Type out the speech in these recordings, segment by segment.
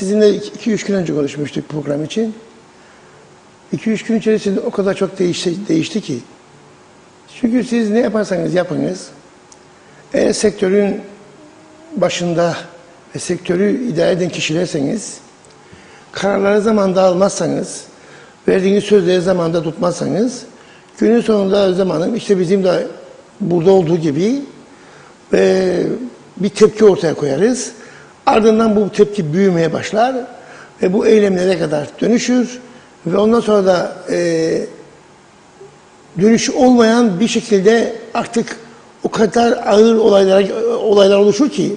sizinle 2-3 gün önce konuşmuştuk program için. 2-3 gün içerisinde o kadar çok değişti ki. Çünkü siz ne yaparsanız yapınız, eğer sektörün başında ve sektörü idare eden kişilerseniz, kararları zamanında almazsanız, verdiğiniz sözleri zamanında tutmazsanız, günün sonunda zamanın işte bizim de burada olduğu gibi bir tepki ortaya koyarız. Ardından bu tepki büyümeye başlar ve bu eylemlere kadar dönüşür ve ondan sonra da dönüşü olmayan bir şekilde artık o kadar ağır olaylar oluşur ki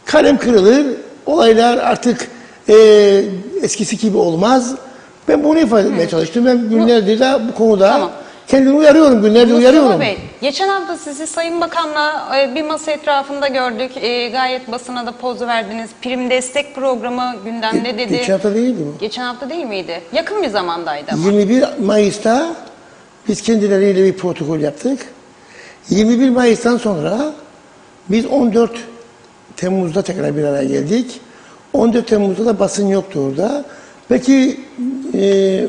kalem kırılır, olaylar artık eskisi gibi olmaz. Ben bunu ifade etmeye çalıştım. Ben günlerdir de bu konuda kendimi uyarıyorum, günlerdir uyarıyorum. Bey, geçen hafta sizi Sayın Bakan'la bir masa etrafında gördük. Gayet basına da poz verdiniz. Prim destek programı gündemde dedi. Geçen hafta değildi mi? Geçen hafta değil miydi? Yakın bir zamandaydı ama. 21 Mayıs'ta biz kendileriyle bir protokol yaptık. 21 Mayıs'tan sonra biz 14 Temmuz'da tekrar bir araya geldik. 14 Temmuz'da da basın yoktu orada. Belki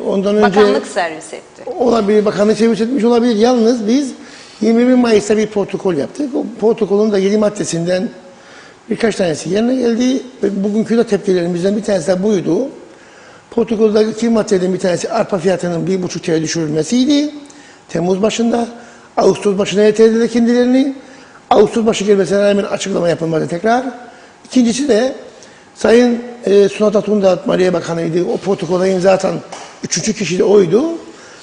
ondan önce... Bakanlık servis etti. Olabilir, bakanlık servis etmiş olabilir. Yalnız biz 21 Mayıs'ta bir protokol yaptık. O protokolün da 7 maddesinden birkaç tanesi yerine geldi. Ve bugünkü de tepkilerimizden bir tanesi de buydu. Protokoldeki maddelerin bir tanesi arpa fiyatının 1,5 TL düşürülmesiydi. Temmuz başında, Ağustos başına ertelediler kendilerini. Ağustos başı gelmesine rağmen açıklama yapılmadı tekrar. İkincisi de Sayın Sunat Atun Maliye Bakanı'ydı. O protokola imza atan 3. kişi de oydu.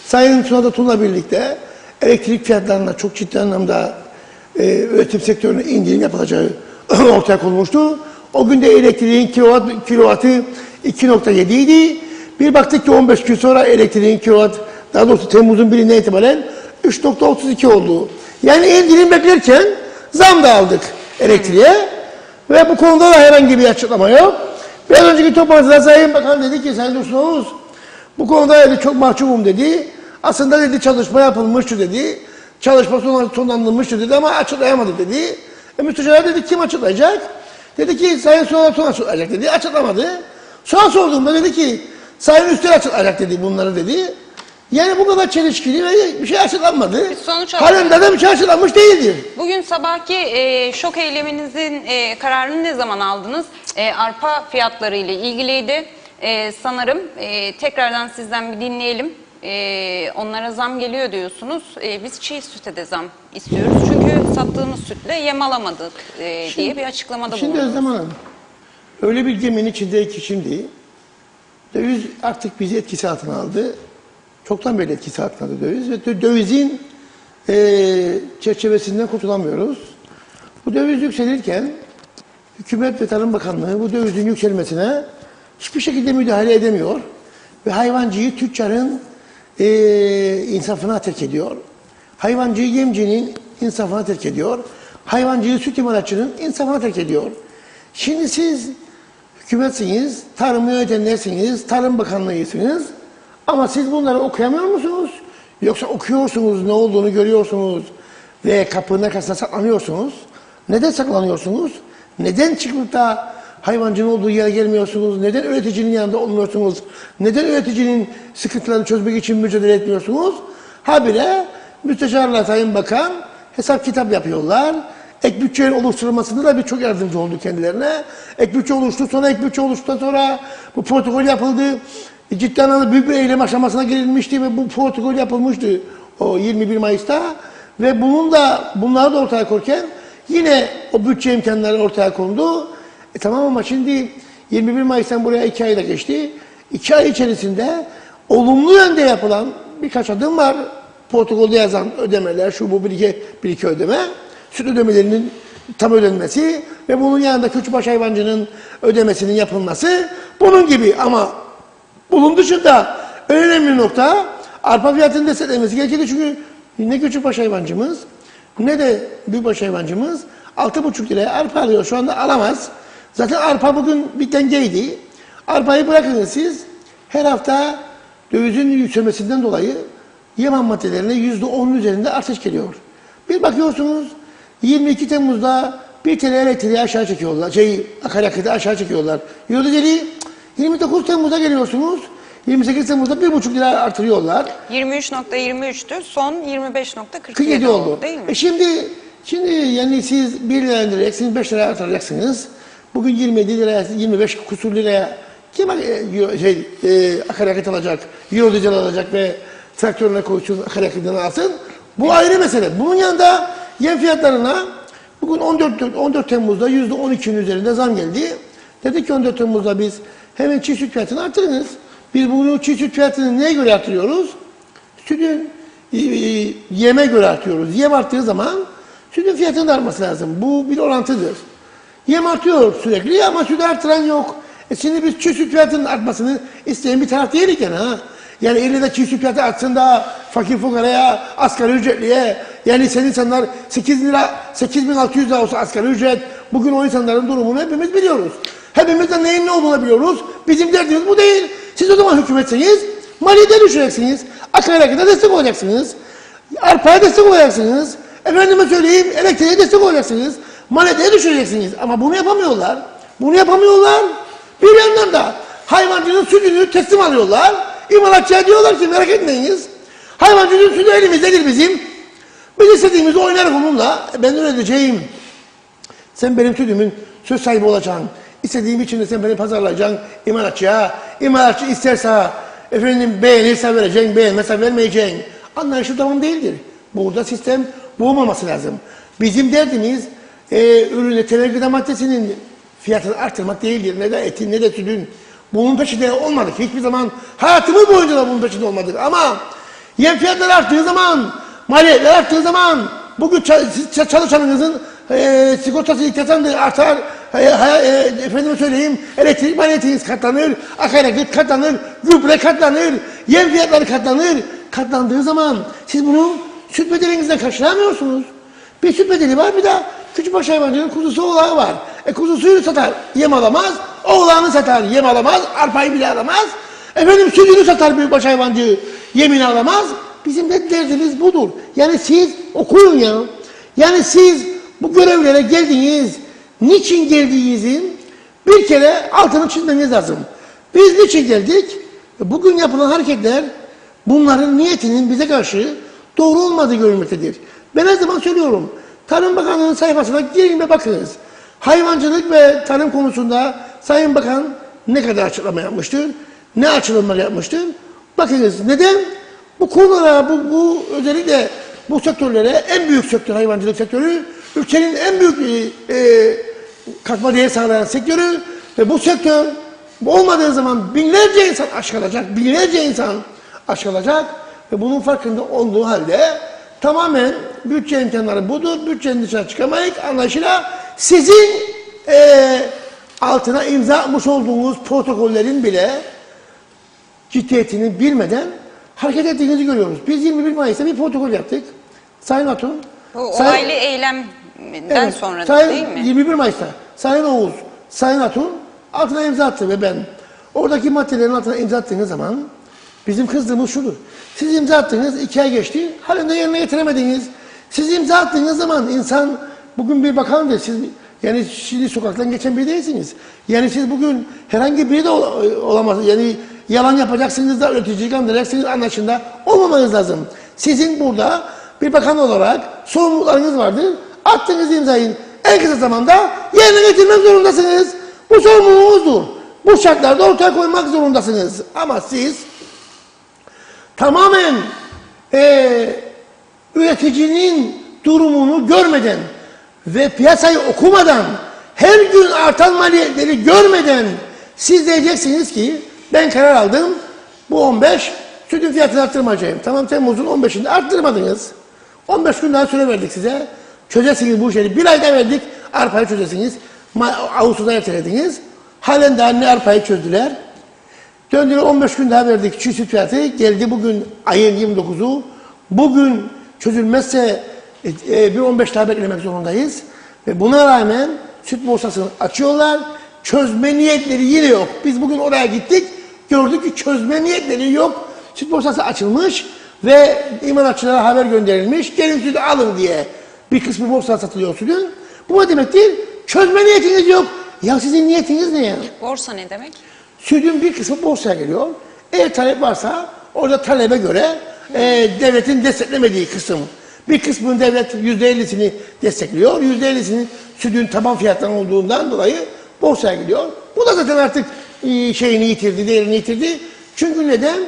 Sayın Sunat Atun'la birlikte elektrik fiyatlarına çok ciddi anlamda üretim sektörüne indirim yapılacağı ortaya konulmuştu. O gün de elektriğin kilovatı 2,7 idi. Bir baktık ki 15 gün sonra elektriğin kilovatı, daha doğrusu Temmuz'un 1'inden itibaren 3,32 oldu. Yani indirim beklerken zam da aldık elektriğe. Ve bu konuda da herhangi bir açıklama yok. Biraz önceki toplantıda Sayın Bakan dedi ki, Sayın Dursun Oğuz, bu konuda dedi, çok mahcubum dedi. Aslında dedi çalışma yapılmıştı dedi. Çalışma sonlandırılmıştı dedi ama açıklayamadı dedi. Müsteşar dedi kim açıklayacak? Dedi ki Sayın Sunat Atun açıklayacak dedi. Açıklamadı. Sonra sorduğumda dedi ki Sayın Üstel açıklayacak dedi bunları dedi. Yani bu kadar çelişkili ve bir şey açıklanmadı. Halen de bir şey açıklanmış değildir. Bugün sabahki şok eyleminizin kararını ne zaman aldınız? Arpa fiyatları ile ilgiliydi. Sanırım tekrardan sizden bir dinleyelim. Onlara zam geliyor diyorsunuz. Biz çiğ süte de zam istiyoruz. Çünkü sattığımız sütle yem alamadık diye bir açıklamada bulundunuz. Şimdi Özlem Hanım, öyle bir geminin içindeki ki şimdi döviz artık bizi etkisi altına aldı. Çoktan beri etkisi altına aldı döviz ve dövizin çerçevesinden kurtulamıyoruz. Bu döviz yükselirken Hükümet ve Tarım Bakanlığı bu dövizin yükselmesine hiçbir şekilde müdahale edemiyor ve hayvancıyı tüccarın insafına terk ediyor. Hayvancıyı yemcinin insafına terk ediyor. Hayvancıyı süt imalatçının insafına terk ediyor. Şimdi siz hükümetsiniz, tarımı yönetenlersiniz, Tarım Bakanlığı'ysınız ama siz bunları okuyamıyor musunuz? Yoksa okuyorsunuz, ne olduğunu görüyorsunuz ve kapının arkasına saklanıyorsunuz. Neden saklanıyorsunuz? Neden çıkıp da hayvancının olduğu yere gelmiyorsunuz? Neden üreticinin yanında olmuyorsunuz? Neden üreticinin sıkıntılarını çözmek için mücadele etmiyorsunuz? Habire Müsteşarla Sayın Bakan hesap kitap yapıyorlar. Ek bütçenin oluşturulmasında da birçok yardımcı oldu kendilerine. Ek bütçe oluştu, sonra ek bütçe oluştuktan sonra bu protokol yapıldı. Ciddi anlamda büyük bir eylem aşamasına gelinmişti ve bu protokol yapılmıştı o 21 Mayıs'ta. Ve bunları da ortaya koyarken yine o bütçe imkanları ortaya kondu. Tamam ama şimdi 21 Mayıs'tan buraya 2 ayda geçti. 2 ay içerisinde olumlu yönde yapılan birkaç adım var. Protokolde yazan ödemeler, şu bu bir iki ödeme. Süt ödemelerinin tam ödenmesi ve bunun yanında küçükbaş hayvancının ödemesinin yapılması. Bunun gibi ama bunun dışında önemli nokta arpa fiyatının desteklenmesi gerekir. Çünkü ne küçükbaş hayvancımız ne de büyükbaş hayvancımız 6,5 liraya arpa alıyor. Şu anda alamaz. Zaten arpa bugün bir dengeydi. Arpayı bırakın siz her hafta dövizin yükselmesinden dolayı yem maddelerine %10'un üzerinde artış geliyor. Bir bakıyorsunuz 22 Temmuz'da 1 TL elektriği aşağı çekiyorlar. Akaryakıtı aşağı çekiyorlar. Yolculuğu 29 Temmuz'da geliyorsunuz. 28 Temmuz'da 1,5 lira artırıyorlar. 23.23'tü. Son 25.47 47 oldu. Değil mi? Şimdi yani siz 1 lira indireceksiniz, 5 lira artıracaksınız. Bugün 27 liraya, 25 kusur liraya kim akaryakıt alacak, yolcu alacak ve traktörüne koysun, akaryakıtını alsın. Bu ayrı mesele. Bunun yanında yem fiyatlarına bugün 14 Temmuz'da %12'nin üzerinde zam geldi. Dedik ki 14 Temmuz'da biz hemen çiğ süt fiyatını artırınız. Biz bugün çiğ süt fiyatını neye göre artırıyoruz? Sütün yeme göre artıyoruz. Yem arttığı zaman sütün fiyatının da artması lazım. Bu bir orantıdır. Yem artıyor sürekli ama sütü artıran yok. Şimdi biz çiğ süt fiyatının artmasını isteyen bir taraf değilik yani ha. Yani elinde çiğ süt fiyatı artsın da fakir fukaraya, asgari ücretliye, yani senin insanlar 8.600 lira olsa asgari ücret, bugün o insanların durumunu hepimiz biliyoruz. Hepimiz de neyin ne olduğunu biliyoruz. Bizim derdimiz bu değil. Siz o zaman hükümetseniz, maliyete düşüreceksiniz, akaryakıta destek olacaksınız, arpaya destek olacaksınız, efendime söyleyeyim elektriğe destek olacaksınız, maliyeteye düşüreceksiniz. Ama bunu yapamıyorlar. Bunu yapamıyorlar. Bir yandan da hayvancının sütünü teslim alıyorlar. İmalatçıya diyorlar ki merak etmeyiniz. Hayvancının sütü elimizdedir bizim. Biz istediğimizi oynarız onunla. Ben öyle diyeceğim. Sen benim sütümün söz sahibi olacaksın. İstediğim için de sen beni pazarlayacaksın imalatçıya. İmalatçı isterse efendim beğenirse vereceksin, beğenmezse vermeyeceksin. Anlayışı tamam değildir. Burada sistem bu olmaması lazım. Bizim derdimiz ürünü temel gıda maddesinin fiyatını artırmak değildir. Ne de etin ne de sütün. Bunun peşinde olmadık. Hiçbir zaman hayatımız boyunca da bunun peşinde olmadık. Ama yem fiyatları arttığı zaman, maliyetler arttığı zaman bugün çalışanınızın sigortası ilk artar. Efendime söyleyeyim elektrik maliyetiniz katlanır, akaryakıt katlanır, gübre katlanır, yem fiyatları katlanır. Katlandığı zaman siz bunu süt bedelinizden karşılamıyorsunuz. Bir süt bedeli var, bir de küçükbaş hayvancının kuzusu oğlağı var. Kuzusuyu satar, yem alamaz. Oğlağını satar, yem alamaz. Arpayı bile alamaz. Efendim sütünü satar büyükbaş hayvancı, yemini alamaz. Bizim de derdimiz budur. Yani siz okuyun ya. Yani siz bu görevlere geldiniz. Niçin geldiğinizin bir kere altını çizmeniz lazım. Biz niçin geldik? Bugün yapılan hareketler bunların niyetinin bize karşı doğru olmadığı görülmektedir. Ben her zaman söylüyorum. Tarım Bakanlığı'nın sayfasına girin ve bakınız. Hayvancılık ve tarım konusunda Sayın Bakan ne kadar açıklama yapmıştır? Ne açılımlar yapmıştır? Bakınız neden? Bu konulara, bu özellikle bu sektörlere en büyük sektör hayvancılık sektörü, ülkenin en büyük katma değer sağlayan sektörü ve bu sektör olmadığı zaman binlerce insan aç kalacak, binlerce insan aç kalacak ve bunun farkında olduğu halde tamamen bütçe imkanları budur, bütçenin dışına çıkamayız. Anlaşılan sizin altına imza atmış olduğunuz protokollerin bile ciddiyetini bilmeden hareket ettiğinizi görüyoruz. Biz 21 Mayıs'ta bir protokol yaptık. Sayın Atun. Bu olaylı eylemden sonra değil mi? 21 Mayıs'ta Sayın Oğuz, Sayın Atun altına imza attı ve ben. Oradaki maddelerin altına imza attığınız zaman bizim kızdığımız şudur. Siz imza attınız, 2 ay geçti, halen de yerine getiremediniz. Siz imza attığınız zaman insan, bugün bir bakandır, siz yani şimdi sokaktan geçen biri değilsiniz. Yani siz bugün herhangi biri de olamaz. Yani yalan yapacaksınız da üreticiyi kandıracaksınız anlaşında olmamanız lazım. Sizin burada bir bakan olarak sorumluluklarınız vardır. Attığınız imzayı en kısa zamanda yerine getirmek zorundasınız. Bu sorumluluğunuzdur. Bu şartlarda ortaya koymak zorundasınız. Ama siz tamamen üreticinin durumunu görmeden ve piyasayı okumadan, her gün artan maliyetleri görmeden siz diyeceksiniz ki ben karar aldım, bu 15 sütün fiyatını arttırmayacağım. Tamam, Temmuz'un 15'inde arttırmadınız. 15 gün daha süre verdik size. Çözesiniz bu işleri. Bir ayda verdik, arpayı çözesiniz. Ağustos'ta ertelediniz. Halen daha ne arpayı çözdüler. Döndüler 15 gün daha verdik çiğ süt fiyatı. Geldi bugün ayın 29'u. Bugün çözülmezse bir 15 daha beklemek zorundayız. Ve buna rağmen süt borsasını açıyorlar. Çözme niyetleri yine yok. Biz bugün oraya gittik. Gördük ki çözme niyetleri yok. Süt borsası açılmış ve imalatçılara haber gönderilmiş. Gelin sütü alın diye. Bir kısmı borsada satılıyor sütün. Bu ne demektir? Çözme niyetiniz yok. Ya sizin niyetiniz ne ya? Borsa ne demek? Sütün bir kısmı borsaya geliyor. Eğer talep varsa orada talebe göre devletin desteklemediği kısım. Bir kısmını devlet %50'sini destekliyor. %50'sini sütün taban fiyattan olduğundan dolayı borsaya gidiyor. Bu da zaten artık şeyini yitirdi, değerini yitirdi. Çünkü neden?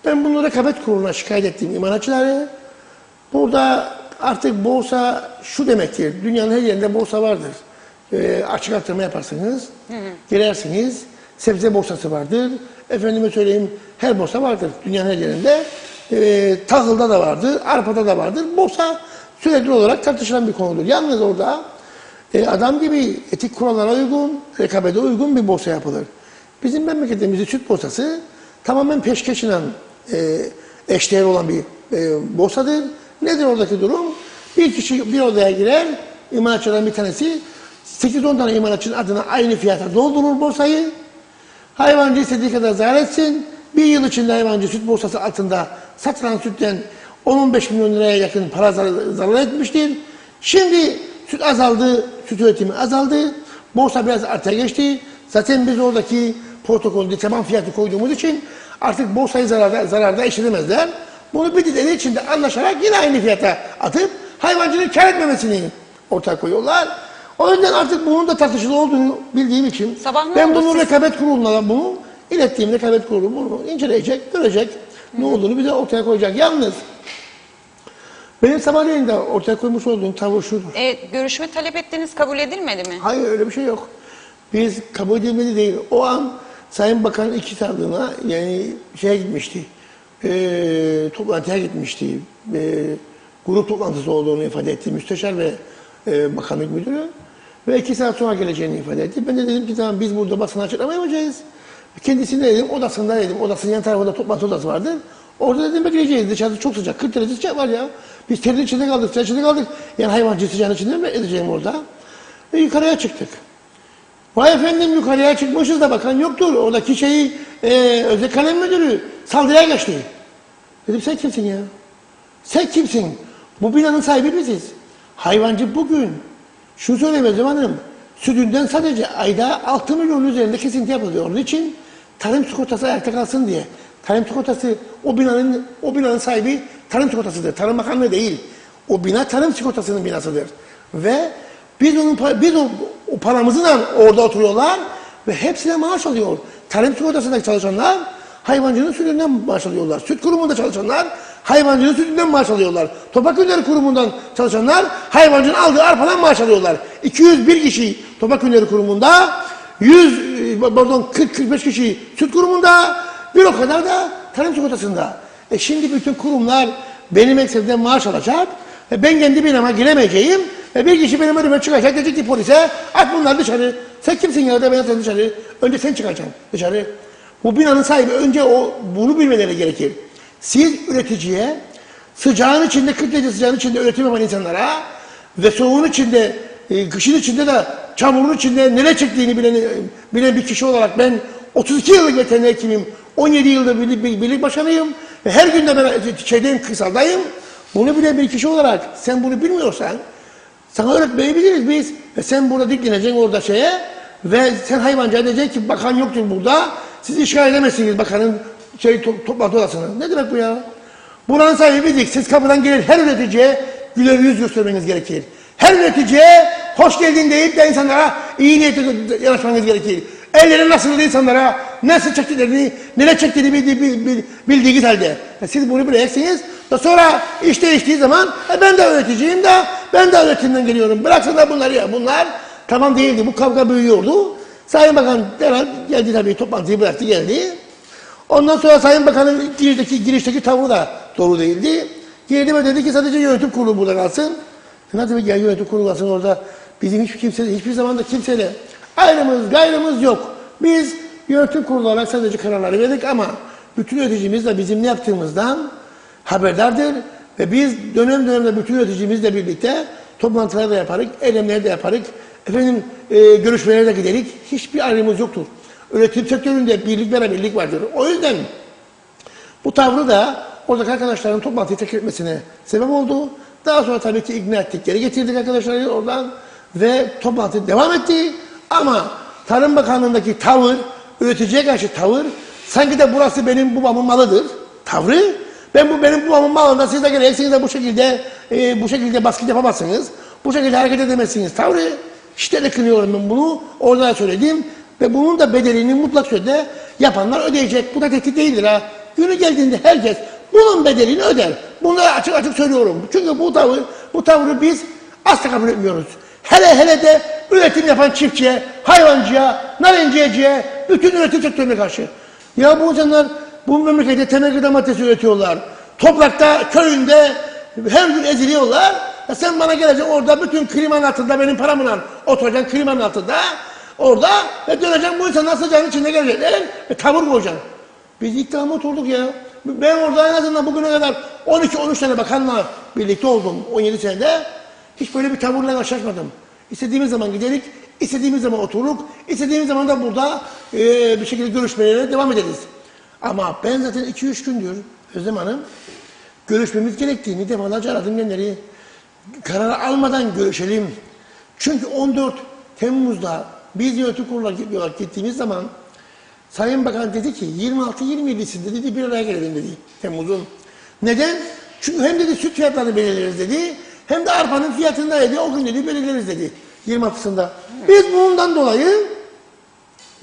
Ben bunu rekabet kuruluna şikayet ettim imalatçıları. Burada artık borsa şu demektir. Dünyanın her yerinde borsa vardır. Açık artırma yaparsınız, girersiniz. Sebze borsası vardır. Efendime söyleyeyim her borsa vardır dünyanın her yerinde. Tahılda da vardır, arpada da vardır. Borsa sürekli olarak tartışılan bir konudur. Yalnız orada adam gibi etik kurallara uygun, rekabete uygun bir borsa yapılır. Bizim memleketimizde süt borsası tamamen peşkeşle eşdeğer olan bir borsadır. Nedir oradaki durum? Bir kişi bir odaya girer, imalatçıların bir tanesi 8-10 tane imalatçının adına aynı fiyata doldurur borsayı. Hayvancı istediği kadar zarar etsin. Bir yıl içinde hayvancı süt borsası altında satılan sütten 10-15 milyon liraya yakın para zarar etmiştir. Şimdi süt azaldı, süt üretimi azaldı. Borsa biraz artıya geçti. Zaten biz oradaki protokolde taban fiyatı koyduğumuz için artık borsayı zararda işlemezler. Bunu bildikleri için de anlaşarak yine aynı fiyata atıp hayvancının kar etmemesini ortaya koyuyorlar. O yüzden artık bunun da tartışılı olduğunu bildiğim için ben bunu rekabet kuruluna bunu ilettiğim rekabet kurulu bunu inceleyecek, görecek ne olduğunu bize ortaya koyacak. Yalnız benim sabahleyin de ortaya koymuş olduğum tavır şudur. Görüşme talep ettiğiniz kabul edilmedi mi? Hayır öyle bir şey yok. Biz kabul edilmedi değil. O an Sayın Bakan'ın iki sağlığına yani şeye gitmişti. Toplantıya gitmişti. Grup toplantısı olduğunu ifade etti. Müsteşar ve bakanlık müdürü. Ve 2 saat sonra geleceğini ifade etti. Ben de dedim ki tamam biz burada basına açıklama yapacağız. Kendisine dedim odasında dedim. Odasının yan tarafında toplantı odası vardır. Orada dedim bekleyeceğiz. Dışarıda çok sıcak. 40 derece sıcak var ya. Biz terin içinde kaldık, sıcak içinde kaldık. Yani hayvancı sıcağın içinde mi edeceğim orada? Ve yukarıya çıktık. Vay efendim yukarıya çıkmışız da bakan yoktur. Oradaki özel kalem müdürü saldırıya geçti. Dedim sen kimsin ya? Sen kimsin? Bu binanın sahibi biziz. Hayvancı bugün şunu söylemez Hanım. Sütünden sadece ayda 6 milyon üzerinde kesinti yapılıyor. Onun için tarım sigortası ayakta kalsın diye. Tarım sigortası o binanın sahibi tarım sigortasıdır. Tarım Bakanlığı değil. O bina tarım sigortasının binasıdır. Ve biz o paramızla orada oturuyorlar ve hepsine maaş alıyor. Tarım sigortasındaki çalışanlar hayvancının sütünden maaş alıyorlar. Süt kurumunda çalışanlar hayvancının sütünden maaş alıyorlar. Toprak Ürünleri Kurumu'ndan çalışanlar hayvancının aldığı arpadan maaş alıyorlar. 201 kişi Toprak Ürünleri Kurumu'nda, 40-45 kişi süt kurumunda, bir o kadar da tarım sigortasında. Şimdi bütün kurumlar benim eksenimden maaş alacak ve ben kendi binama giremeyeceğim. Bir kişi benim önüme çıkacak, diyecek ki polise at bunları dışarı. Sen kimsin ya da ben atayım dışarı. Önce sen çıkacaksın dışarı. Bu binanın sahibi önce bunu bilmeleri gerekir. Siz üreticiye sıcağın içinde, 40 derece sıcağın içinde üretim yapan insanlara ve soğuğun içinde, kışın içinde de çamurun içinde neler çektiğini bilen bir kişi olarak ben 32 yıllık veteriner hekimim, 17 yıldır birlik başkanıyım ve her gün de ben kısaldayım. Bunu bilen bir kişi olarak sen bunu bilmiyorsan sana öğretmeyebiliriz biz. Ve sen burada dikleneceksin orada ve sen hayvancıya diyeceksin ki bakan yoktur burada. Siz işgal edemezsiniz bakanın toplantı odasını. Ne demek bu ya? Buranın sahibi bizdik. Siz kapıdan gelir her üreticiye güler yüz göstermeniz gerekir. Her üreticiye hoş geldin deyip de insanlara iyi niyetle yanaşmanız gerekir. Elleri nasıl insanlara nasıl çektiklerini, neler çektiğini bildiğiniz halde. Siz bunu bileceksiniz. Sonra iş değiştiği zaman ben de öğreticiyim de ben de öğretimden geliyorum. Bıraksınlar bunları ya. Bunlar tamam değildi. Bu kavga büyüyordu. Sayın Bakan derhal geldi tabii toplantıyı bıraktı geldi. Ondan sonra Sayın Bakan'ın girişteki tavrı da doğru değildi. Girdi ve dedi ki sadece yönetim kurulu burada kalsın. Nasıl bir yönetim kurulu kalsın orada? Bizim hiçbir zaman da kimseyle ayrımız gayrımız yok. Biz yönetim kurulu olarak sadece kararları verdik ama bütün üreticimiz de bizim ne yaptığımızdan haberdardır. Ve biz dönem dönemde bütün üreticimizle birlikte toplantılar da yaparız, eylemler de yaparız. Görüşmelere de giderik. Hiçbir ayrımımız yoktur. Üretim sektöründe birlik beraberlik vardır. O yüzden bu tavrı da oradaki arkadaşların toplantıyı tekrar etmesine sebep oldu. Daha sonra tabii ki ikna ettik. Geri getirdik arkadaşları oradan. ve toplantı devam etti. Ama Tarım Bakanlığı'ndaki tavır, üreticiye karşı tavır, sanki de burası benim babamın malıdır tavrı. Benim babamın malında siz de geleceksiniz de bu şekilde baskı yapamazsınız. Bu şekilde hareket edemezsiniz tavrı. Şiddetle kınıyorum ben bunu. Orada da söyledim. Ve bunun da bedelini mutlak surette yapanlar ödeyecek. Bu da tehdit değildir ha. Günü geldiğinde herkes bunun bedelini öder. Bunu açık açık söylüyorum. Çünkü bu tavrı biz asla kabul etmiyoruz. Hele de üretim yapan çiftçiye, hayvancıya, narinciyeciye, bütün üretim sektörüne karşı. Ya bu insanlar bu memlekette temel gıda maddesi üretiyorlar. Toprakta, köyünde her gün eziliyorlar. Sen bana geleceksin orada bütün klimanın altında benim paramla oturacaksın klimanın altında. Orada ve döneceksin bu insanlar sıcağın içinde gelecekler ve tavır koyacaksın. Biz iddiamı oturduk ya. Ben orada en azından bugüne kadar 12-13 tane bakanla birlikte oldum 17 senede. Hiç böyle bir tavırla karşılaşmadım. İstediğimiz zaman giderik, istediğimiz zaman otururuk, istediğimiz zaman da burada bir şekilde görüşmelere devam ederiz. Ama ben zaten 2-3 gündür Özlem Hanım görüşmemiz gerektiğini defalarca aradım genleri. Karar almadan görüşelim. Çünkü 14 Temmuz'da biz yönetim kuruluna gittiğimiz zaman Sayın Bakan dedi ki 26-27'sinde dedi bir araya gelelim dedi Temmuz'un. Neden? Çünkü hem dedi süt fiyatlarını belirleriz dedi. Hem de arpanın fiyatını da dedi o gün dedi belirleriz dedi 26'sında. Biz bundan dolayı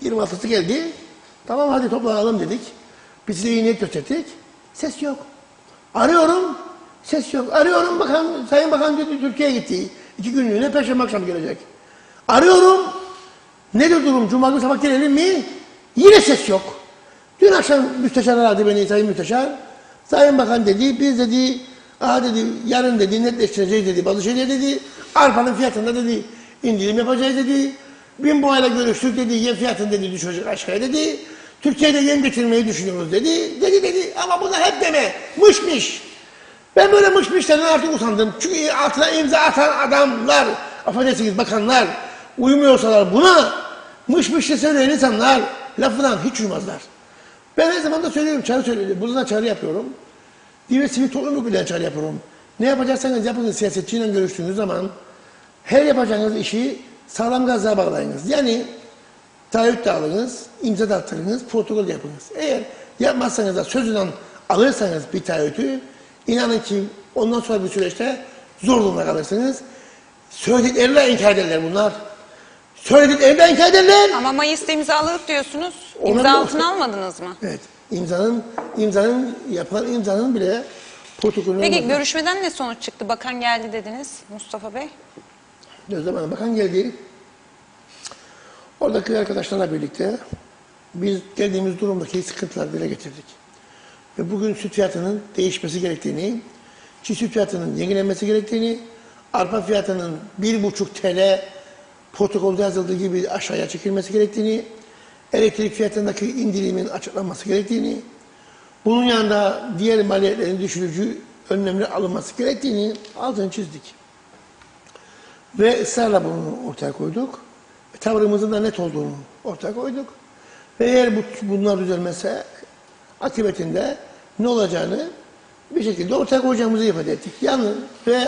26'sı geldi. Tamam hadi toplanalım dedik. Biz size iyi niyet gösterdik. Ses yok. Arıyorum. Ses yok. Arıyorum Sayın Bakan dedi Türkiye'ye gitti. 2 günlüğüne Perşembe akşam gelecek. Arıyorum. Nedir durum? Cuma günü sabah gelelim mi? Yine ses yok. Dün akşam müsteşar aradı beni Sayın Müsteşar. Sayın Bakan dedi biz dedi dedi yarın dedi netleştireceğiz dedi bazı şeyler dedi. Arpanın fiyatında dedi indirim yapacağız dedi. Binboğa'yla görüştük dedi yem fiyatını dedi düşecek aşağıya dedi. Türkiye'de yem getirmeyi düşünüyoruz dedi. Ama bunlar hep deme. Mışmış. Ben böyle mışmışlardan artık utandım. Çünkü altına imza atan adamlar, affedersiniz bakanlar uymuyorsalar buna mışmışla söyleyen insanlar lafından hiç uymazlar. Ben her zaman da söylüyorum, çağrı söylüyorum. Burada çağrı yapıyorum. Diğer sivil toplum örgütlerine çağrı yapıyorum. Ne yapacaksanız yapın siyasetçiyle görüştüğünüz zaman her yapacağınız işi sağlam gazlığa bağlayınız. Yani taahhüt de alınız, imza da attırınız, protokol yapınız. Eğer yapmazsanız da sözünden alırsanız bir taahhütü inanın ki ondan sonra bir süreçte zor durumda kalırsınız. Söylediklerine inkar ederler bunlar. Söylediklerine inkar ederler. Ama Mayıs'ta imzaladık diyorsunuz. İmza altına almadınız mı? Evet. Yapılan imzanın bile protokolünü Peki almadılar. görüşmeden ne sonuç çıktı? Bakan geldi dediniz Mustafa Bey. Özlem Hanım bakan geldi. Oradaki arkadaşlarla birlikte biz geldiğimiz durumdaki sıkıntıları dile getirdik. Ve bugün süt fiyatının değişmesi gerektiğini, çiğ süt fiyatının yenilenmesi gerektiğini, arpa fiyatının 1,5 TL protokolde yazıldığı gibi aşağıya çekilmesi gerektiğini, elektrik fiyatındaki indirimin açıklanması gerektiğini, bunun yanında diğer maliyetlerin düşürücü önlemler alınması gerektiğini altını çizdik. Ve ısrarla bunu ortaya koyduk. Tavrımızın da net olduğunu ortaya koyduk. Ve eğer bunlar düzelmezse akıbetinde ne olacağını bir şekilde ortaya koyacağımızı ifade ettik. Yalnız ve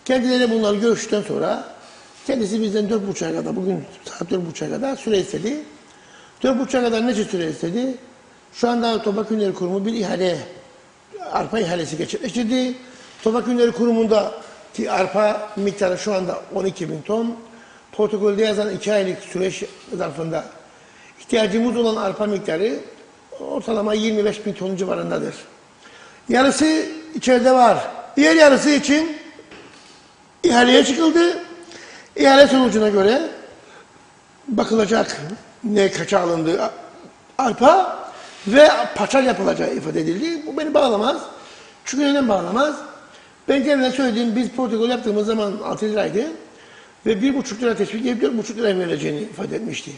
kendileri bunları görüştükten sonra kendisi bizden 4.30'a kadar, bugün saat 4.30'a kadar süre istedi. 4.30'a kadar ne süre istedi? Şu anda Toprak Ürünleri Kurumu bir arpa ihalesi gerçekleştirdi. Toprak Ürünleri Kurumu'nda arpa miktarı şu anda 12.000 ton. Protokolde yazan 2 aylık süreç zarfında ihtiyacımız olan arpa miktarı ortalama 25.000 ton civarındadır. Yarısı içeride var. Diğer yarısı için ihaleye çıkıldı. İhale sonucuna göre bakılacak ne kaça alındı arpa ve paçal yapılacağı ifade edildi. Bu beni bağlamaz. Çünkü neden bağlamaz? Ben kendime söylediğim biz protokol yaptığımız zaman 6 liraydı ve 1,5 lira teşvik edip 4,5 lira verileceğini ifade etmişti.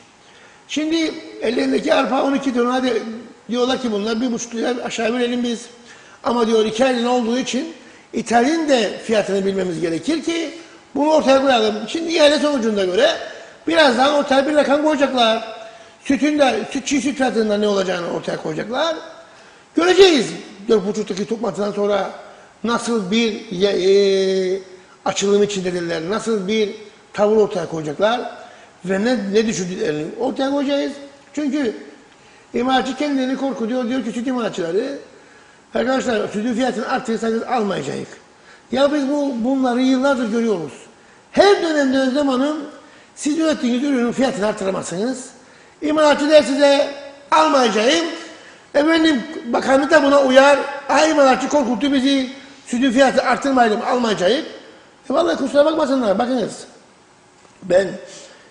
Şimdi ellerindeki arpa 12 ton, hadi diyorlar ki bunlar 1,5 lira aşağı verelim biz. Ama diyor İtalya'nın olduğu için İtalya'nın de fiyatını bilmemiz gerekir ki bunu ortaya koyalım. Şimdi ihale sonucunda göre birazdan ortaya bir rakam koyacaklar. Çiğ süt fiyatında ne olacağını ortaya koyacaklar. Göreceğiz 4,5'taki toplantıdan sonra nasıl bir açılım içindedirler, nasıl bir tavır ortaya koyacaklar ve ne düşündüklerini ortaya koyacağız. Çünkü imalatçı kendilerini korkutuyor. Diyor ki süt imalatçıları, arkadaşlar sütün fiyatını arttırırsanız almayacağız. Ya biz bunları yıllardır görüyoruz. Her dönemde Özlem Hanım, siz ürettiğiniz ürünün fiyatını arttıramazsınız. İmalatçı der size almayacağım. Efendim bakanlık da buna uyar. İmalatçı korkuttu bizi. Sütün fiyatı arttırmayalım, almayacağız. Vallahi kusura bakmasınlar. Bakınız. Ben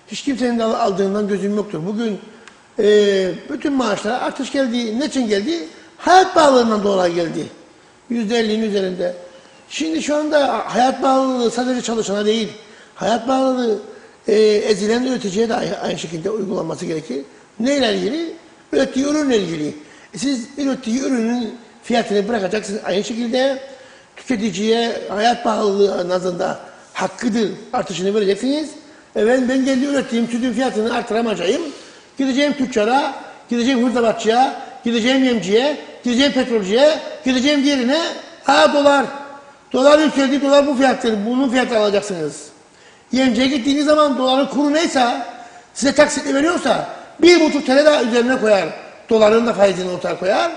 hiç kimsenin de aldığından gözüm yoktur. Bugün bütün maaşlara artış geldi. Ne için geldi? Hayat pahalılığından dolayı geldi. %50'nin üzerinde. Şimdi şu anda hayat pahalılığı sadece çalışana değil. Hayat pahalılığı ezilen üreticiye de aynı şekilde uygulanması gerekir. Neyle ilgili? Ürettiği ürünle ilgili. Siz ürettiği ürünün fiyatını bırakacaksınız. Aynı şekilde tüketiciye hayat pahalılığı nazarında hakkıdır artışını vereceksiniz. Evet, ben kendi ürettiğim sütün fiyatını artıramayacağım. Gideceğim tüccara, gideceğim hırdavatçıya, gideceğim yemciye, gideceğim petrolcüye, gideceğim diğerine. Dolar. Dolar yükseldi, dolar bu fiyattır. Bunun fiyatını alacaksınız. Yemciye gittiğiniz zaman doların kuru neyse, size taksitle veriyorsa 1,5 TL daha üzerine koyar. Doların da faizini ortaya koyar.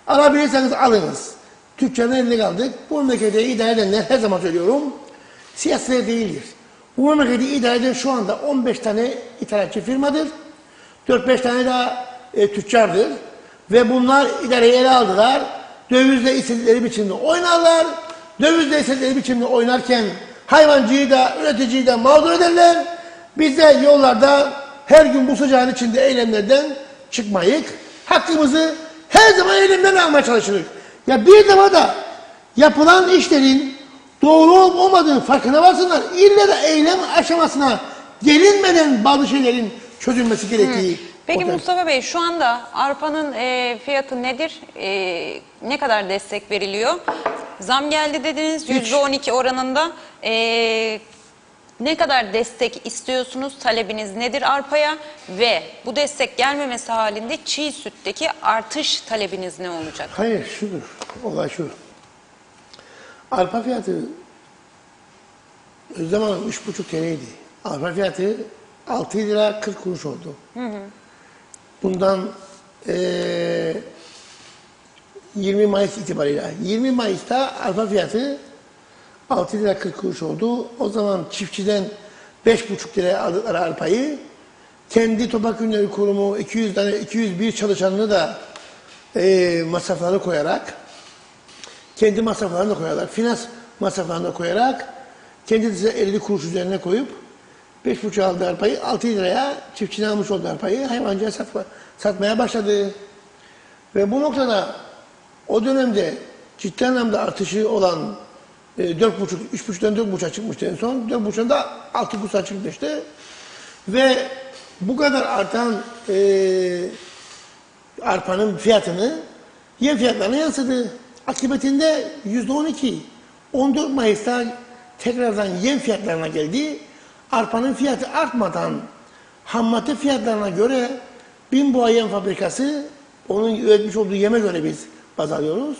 Alabilirseniz alınız. Tüccarın eline kaldık. Bu memleketi idare edenler, her zaman söylüyorum, siyasiler değildir. Bu memleketi idare eden şu anda 15 tane ithalatçı firmadır. 4-5 tane daha tüccardır. Ve bunlar idareyi ele aldılar. Dövizle istedikleri biçimde oynarlar. Dövizle istedikleri biçimde oynarken hayvancıyı da üreticiyi de mağdur ederler. Biz de yollarda her gün bu sıcağın içinde eylemlerden çıkmayık. Hakkımızı her zaman eylemden almaya çalışırız. Ya bir defa da yapılan işlerin doğru olup olmadığı farkına varsınlar. İlle de eylem aşamasına gelinmeden bazı şeylerin çözülmesi gerektiği. Peki Mustafa Bey, şu anda arpanın fiyatı nedir? Ne kadar destek veriliyor? Zam geldi dediniz %12 oranında. Ne kadar destek istiyorsunuz? Talebiniz nedir arpaya? Ve bu destek gelmemesi halinde çiğ sütteki artış talebiniz ne olacak? Hayır, şudur. Olay şu. Arpa fiyatı Özlem Hanım 3,5 TL'ydi. Arpa fiyatı 6 lira 40 kuruş oldu. Bundan 20 Mayıs itibariyle. 20 Mayıs'ta arpa fiyatı 6 lira 40 kuruş oldu. O zaman çiftçiden 5,5 liraya aldıkları arpayı kendi Toprak Ürünleri Kurumu 201 çalışanını da masraflarını koyarak, kendi masraflarını da koyarak, finans masraflarını da koyarak, kendi size 50 kuruş üzerine koyup 5,5 aldığı arpayı 6 liraya çiftçiden almış olduğu arpayı hayvancıya satmaya başladı. Ve bu noktada o dönemde ciddi anlamda artışı olan 3,5'dan 4,5'a çıkmıştı en son. 4,5'dan da 6,5'a çıkmıştı. Ve bu kadar artan arpanın fiyatını yem fiyatlarına yansıdı. Akıbetinde %12. 14 Mayıs'ta tekrardan yem fiyatlarına geldi. Arpanın fiyatı artmadan ham madde fiyatlarına göre Binboğa Yem Fabrikası, onun üretmiş olduğu yeme göre biz baz alıyoruz.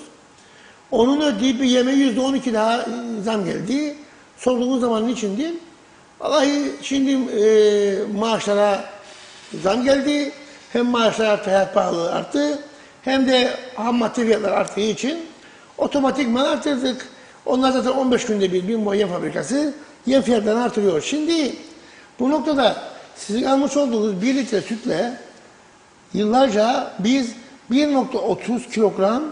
Onun ödediği bir yeme %12 daha zam geldi. Sorduğumuz zaman niçindi? Vallahi şimdi maaşlara zam geldi. Hem maaşlar arttı, hayat pahalılığı arttı. Hem de ham madde fiyatları arttığı için otomatikman arttırdık. Onlar zaten 15 günde bir Binboğa Yem Fabrikası yem fiyatlarını artırıyor. Şimdi bu noktada sizin almış olduğunuz 1 litre sütle yıllarca biz 1,30 kilogram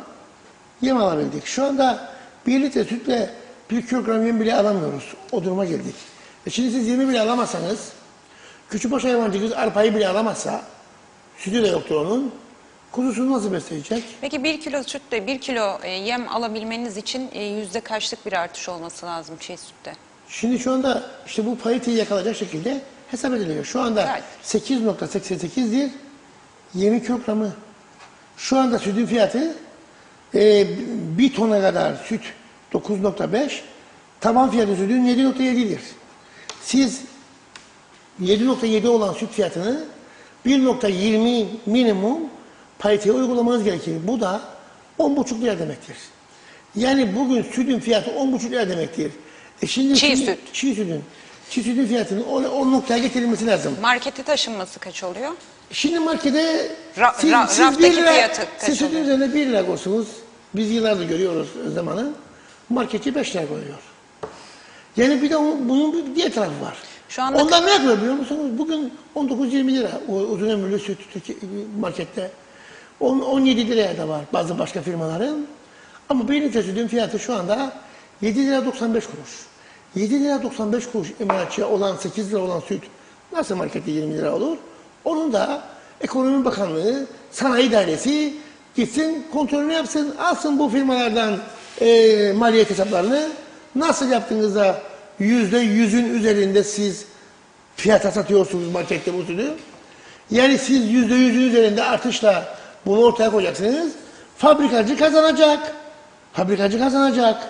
yem alabildik. Şu anda 1 litre sütle 1 kilogram yem bile alamıyoruz. O duruma geldik. Şimdi siz yemi bile alamazsanız, küçükbaş hayvancınız arpayı bile alamazsa, sütü de yoktur onun, kuzusunu nasıl besleyecek? Peki 1 kilo sütte 1 kilo yem alabilmeniz için yüzde kaçlık bir artış olması lazım çiğ sütte? Şimdi şu anda işte bu pariteyi yakalayacak şekilde hesap ediliyor. Şu anda Evet. 8,88'dir yemin kilogramı. Şu anda sütün fiyatı 1 tona kadar süt 9,5, taban fiyatı sütün 7,7'dir. Siz 7,7 olan süt fiyatını 1,20 minimum pariteye uygulamanız gerekir. Bu da 10,5 lira demektir. Yani bugün sütün fiyatı 10,5 lira demektir. Şimdi Çiğ süt. Çiğ sütün. çiğ sütün fiyatının o noktaya getirilmesi lazım. Markete taşınması kaç oluyor? Şimdi markete raftaki fiyatı kaç siz sütün oluyor? üzerine 1 lira koysunuz. Biz yıllardır görüyoruz Özlem. Marketçi 5 lira koyuyor. Yani bir de bunun bir diğer tarafı var. Şu anda Ondan ne yapıyor biliyor musunuz? Bugün 19-20 lira o uzun ömürlü süt markette. 17 liraya da var bazı başka firmaların. Ama bir litre sütün fiyatı şu anda 7 lira 95 kuruş. 7 lira 95 kuruş emlakçıya olan 8 lira olan süt nasıl markette 20 lira olur? Onun da Ekonomi Bakanlığı, Sanayi Dairesi gitsin kontrolünü yapsın, alsın bu firmalardan maliyet hesaplarını. Nasıl yaptığınızda %100'ün üzerinde siz fiyata satıyorsunuz markette bu sütü. Yani siz %100'ün üzerinde artışla bunu ortaya koyacaksınız. Fabrikacı kazanacak. Fabrikacı kazanacak.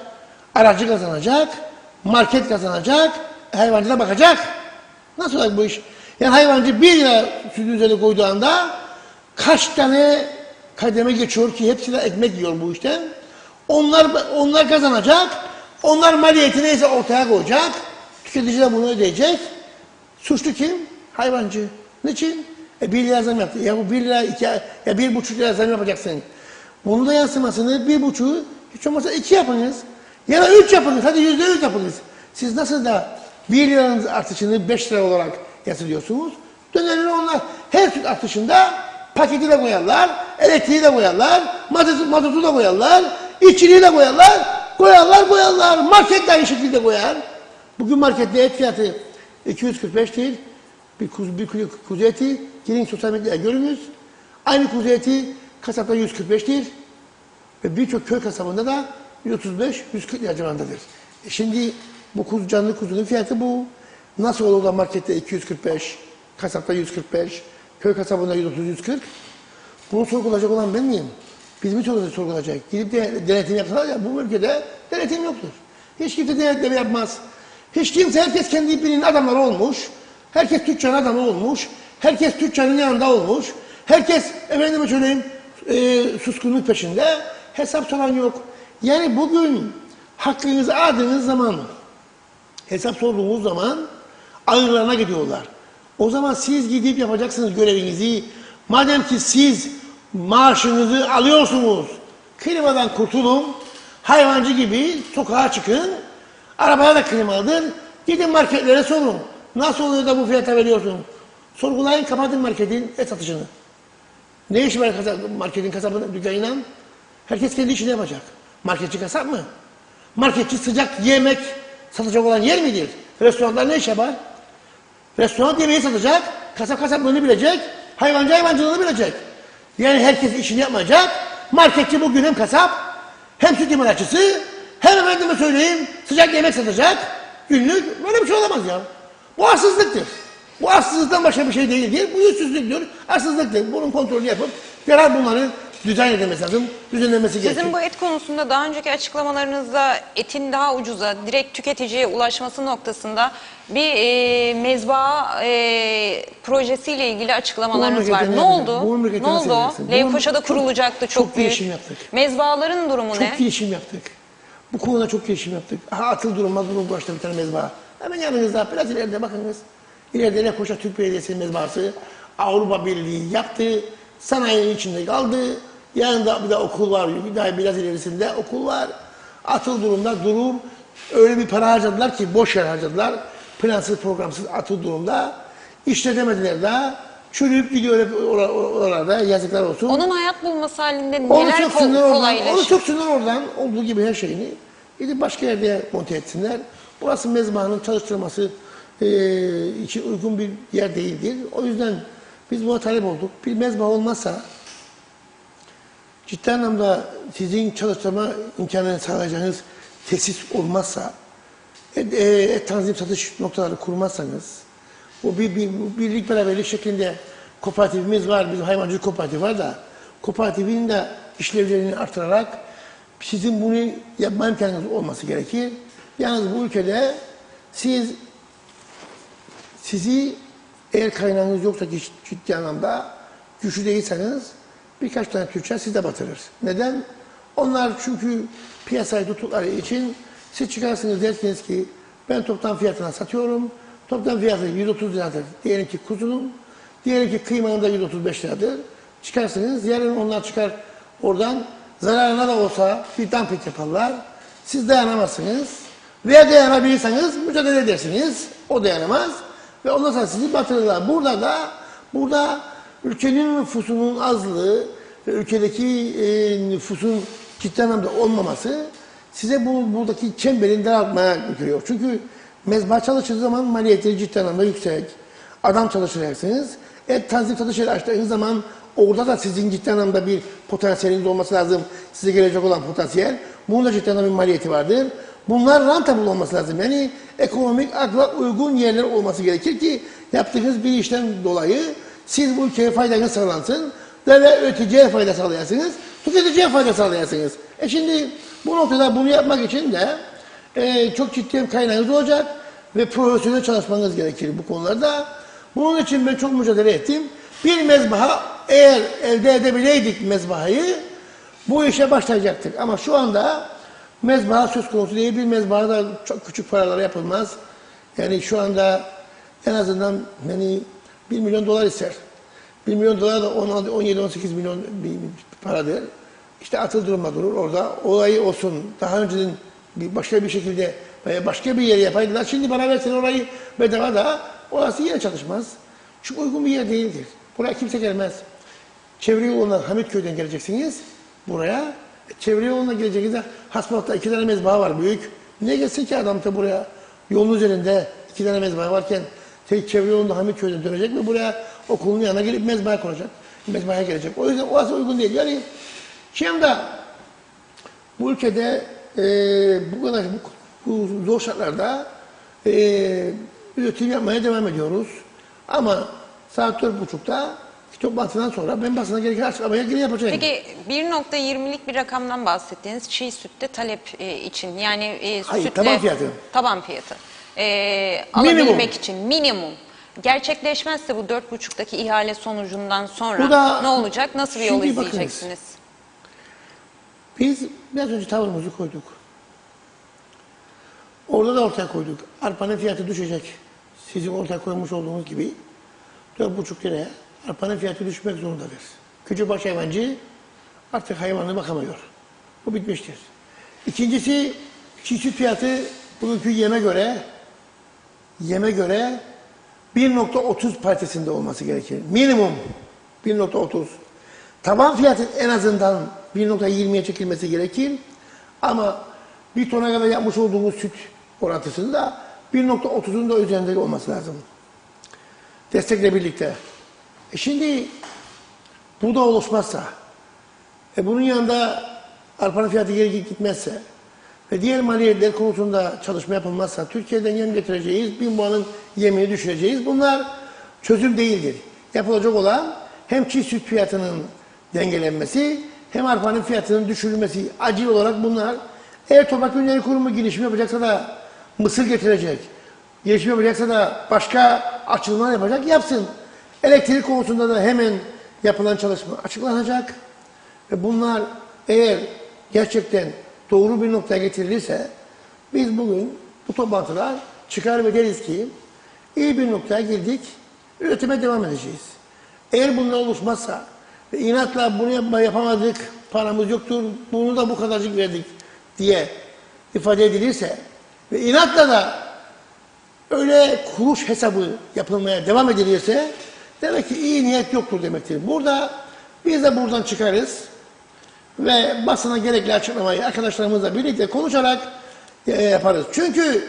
Aracı kazanacak. Market kazanacak. Hayvancı da bakacak. Nasıl olacak bu iş? Yani hayvancı 1 lira sütün üzerine koyduğu anda kaç tane kademe geçiyor ki hepsi de ekmek yiyor bu işten. Onlar kazanacak. Onlar maliyeti neyse ortaya koyacak. Tüketici de bunu ödeyecek. Suçlu kim? Hayvancı. Niçin? 1 lira zam yaptı. Ya bu 1 lira, 1,5 lira zam yapacaksın. Bunun da yansımasını 1,5'u hiç olmazsa 2 yapınız. Ya da 3 yapınız. Hadi %100 yapınız. Siz nasıl da 1 liranın artışını 5 lira olarak yatırıyorsunuz? Dönerir onlar. Her süt artışında paketi de koyarlar, elektriği de koyarlar, mazotu da koyarlar, işçiliği de koyarlar. Koyarlar. Market de aynı şekilde koyar. Bugün markette et fiyatı 245 değil. Bir kilo kuzu eti, gelin sosyal medyada görünüz. Aynı kuzu eti kasapta 145 değil. Ve birçok köy kasabında da 135-140 lira civarındadır. Şimdi bu canlı kuzunun fiyatı bu. Nasıl olur da markette 245, kasapta 145, köy kasabında 130-140? Bunu sorgulayacak olan ben miyim? Biz mi sorgulayacak? Gidip de denetim yapsalar ya bu ülkede denetim yoktur. Hiç kimse denetleme yapmaz. Hiç kimse, herkes kendi ipinin adamları olmuş. Herkes tüccarın adamı olmuş. Herkes tüccarın yanında olmuş. Herkes efendime söyleyeyim suskunluk peşinde. Hesap soran yok. Yani bugün hakkınızı aradığınız zaman, hesap sorduğunuz zaman ağırlarına gidiyorlar. O zaman siz gidip yapacaksınız görevinizi. Madem ki siz maaşınızı alıyorsunuz, klimadan kurtulun, hayvancı gibi sokağa çıkın, arabaya da klimalıdır, gidin marketlere sorun. Nasıl oluyor da bu fiyata veriyorsun? Sorgulayın, kapatın marketin et satışını. Ne iş var marketin kasabının dükkanıyla? Herkes kendi işini yapacak. Marketçi kasap mı? Marketçi sıcak yemek satacak olan yer midir? Restoranlar ne iş yapar? Restoran yemeği satacak, kasap kasaplığını bilecek, hayvancı hayvancılığını bilecek. Yani herkes işini yapmayacak. Marketçi bugün hem kasap, hem süt imalatçısı, hem efendime söyleyeyim sıcak yemek satacak. Günlük böyle bir şey olamaz ya. Bu arsızlıktır. Bu arsızlıktan başka bir şey değildir. Bu yüzsüzlüktür, arsızlıktır. Bunun kontrolünü yapıp derhal bunları dizayn edilmesi lazım, düzenlenmesi gerekiyor. Sizin bu et konusunda daha önceki açıklamalarınızda etin daha ucuza, direkt tüketiciye ulaşması noktasında bir mezba projesiyle ilgili açıklamalarınız var. Ne oldu? Ne oldu o? Leykoşa'da kurulacaktı çok büyük. Girişim yaptık. Mezbaların durumu ne? Çok girişim yaptık. Bu konuda çok girişim yaptık. Aha atıl durulmaz bunun başta bir tane mezba. Hemen yanınızda biraz ileride bakınız. İleride Leykoşa Türk Belediyesi'nin mezbahası Avrupa Birliği yaptı. Sanayinin içinde kaldı. Yanında bir de okul var. Bir daha biraz ilerisinde okul var. Atıl durumda durur. Öyle bir para harcadılar ki boş yer harcadılar. Plansız programsız atıl durumda. İşletemediler daha. Çürüyüp gidiyor oralarda. Yazıklar olsun. Onun hayat bulması halinde Onu neler kolaylaşır? Onu söksünler oradan. Olduğu gibi her şeyini. Gidip başka yerde monte etsinler. Burası mezbahanın çalıştırılması için uygun bir yer değildir. O yüzden biz buna talep olduk. Bir mezbaha olmazsa ciddi anlamda sizin çalıştırma imkanını sağlayacağınız tesis olmazsa, tanzim satış noktaları kurmazsanız, bu birlik beraberlik şeklinde kooperatifimiz var, bizim hayvancılık kooperatifi var da, kooperatifin de işlevlerini artırarak sizin bunu yapma imkanınız olması gerekir. Yalnız bu ülkede sizi eğer kaynağınız yoksa ciddi anlamda güçlü değilseniz birkaç tane tüccar sizi de batırır. Neden? Onlar çünkü piyasayı tuttukları için siz çıkarsınız dersiniz ki ben toptan fiyatına satıyorum. Toplam fiyatı 130 liradır. Diyelim ki kuzunun, diyelim ki kıymanın da 135 liradır. Çıkarsınız, yarın onlar çıkar oradan zararına da olsa bir dumping yaparlar. Siz dayanamazsınız. Veya dayanabilirseniz mücadele edersiniz. O dayanamaz. Ve ondan sonra sizi batırırlar. Burada ülkenin nüfusunun azlığı ve ülkedeki nüfusun ciddi anlamda olmaması size buradaki çemberin daraltmaya götürüyor. Çünkü mezba çalıştığı zaman maliyetleri ciddi anlamda yüksek. Adam çalıştıracaksınız. Et tanzim satışıyla açtığınız zaman orada da sizin ciddi anlamda bir potansiyeliniz olması lazım. Size gelecek olan potansiyel. Bunun da ciddi anlamda bir maliyeti vardır. Bunlar rentable olması lazım. Yani ekonomik akla uygun yerler olması gerekir ki yaptığınız bir işten dolayı siz bu ülkeye faydanız sağlansın ve üreticiye fayda sağlayasınız, tüketiciye fayda sağlayasınız. Şimdi bu noktada bunu yapmak için de çok ciddi bir kaynağınız olacak ve profesyonel çalışmanız gerekir bu konularda. Bunun için ben çok mücadele ettim. Bir mezbaha eğer elde edebileydik mezbahayı bu işe başlayacaktık. Ama şu anda mezbaha söz konusu değil. Bir mezbaha da çok küçük paralara yapılmaz. Yani şu anda en azından yani 1 milyon dolar ister. 1 milyon dolar da 17-18 milyon bir paradır. İşte atıl duruma durur orada. Olayı olsun. Daha önceden başka bir şekilde başka bir yere yapaydılar. Şimdi bana versen orayı bedava da orası yine çalışmaz. Çünkü uygun bir yer değildir. Buraya kimse gelmez. Çevre yolundan Hamitköy'den geleceksiniz buraya. Çevre yoluna geleceğinizde Hasmalık'ta 2 tane mezbaha var büyük. Niye gelsin ki adam da buraya? Yolun üzerinde 2 tane mezbaha varken çevre yolunda Hamitköy'den dönecek mi buraya? Okulun yanına gelip mezbaha konacak. Mezbahaya gelecek. O yüzden orası uygun değil. Yani şimdi bu ülkede bu kadar bu zor şartlarda üretim yapmaya devam ediyoruz. Ama saat 4.30'da toplantıdan sonra ben basına gereken açıklamaya geri yapacağım. Peki 1.20'lik bir rakamdan bahsettiğiniz çiğ sütte talep için yani Hayır, sütle taban fiyatı. Taban fiyatı. Alabilmek için minimum. Gerçekleşmezse bu 4.5'taki ihale sonucundan sonra ne olacak? Nasıl bir yol izleyeceksiniz? Biz biraz önce tavrımızı koyduk. Orada da ortaya koyduk. Arpanın fiyatı düşecek. Sizin ortaya koymuş olduğunuz gibi 4,5 liraya arpanın fiyatı düşmek zorundadır. Küçükbaş hayvancı artık hayvanına bakamıyor. Bu bitmiştir. İkincisi çiğ süt fiyatı bugünkü yeme göre 1.30 paritesinde olması gerekir. Minimum 1.30. Taban fiyatın en azından 1.20'ye çekilmesi gerekir. Ama bir tona kadar yapmış olduğumuz süt orantısında 1.30'un da üzerinde olması lazım. Destekle birlikte. Şimdi bu da oluşmazsa, bunun yanında arpanın fiyatı geri gitmezse ve diğer maliyetler konusunda çalışma yapılmazsa Türkiye'den yem getireceğiz, Bimbo'nun yemini düşüreceğiz. Bunlar çözüm değildir. Yapılacak olan hem çiğ süt fiyatının dengelenmesi hem arpanın fiyatının düşürülmesi. Acil olarak bunlar. Eğer Toprak Ürünleri Kurumu girişim yapacaksa da mısır getirecek, girişim yapacaksa da başka açılımlar yapacak, yapsın. Elektrik konusunda da hemen yapılan çalışma açıklanacak. Ve bunlar eğer gerçekten doğru bir noktaya getirilirse biz bugün bu toplantılar çıkar ve deriz ki iyi bir noktaya girdik, üretime devam edeceğiz. Eğer bunlar oluşmazsa ve inatla bunu yapamadık, paramız yoktur, bunu da bu kadarcık verdik diye ifade edilirse ve inatla da öyle kuruş hesabı yapılmaya devam edilirse demek ki iyi niyet yoktur demektir. Burada biz de buradan çıkarız ve basına gerekli açıklamayı arkadaşlarımızla birlikte konuşarak yaparız. Çünkü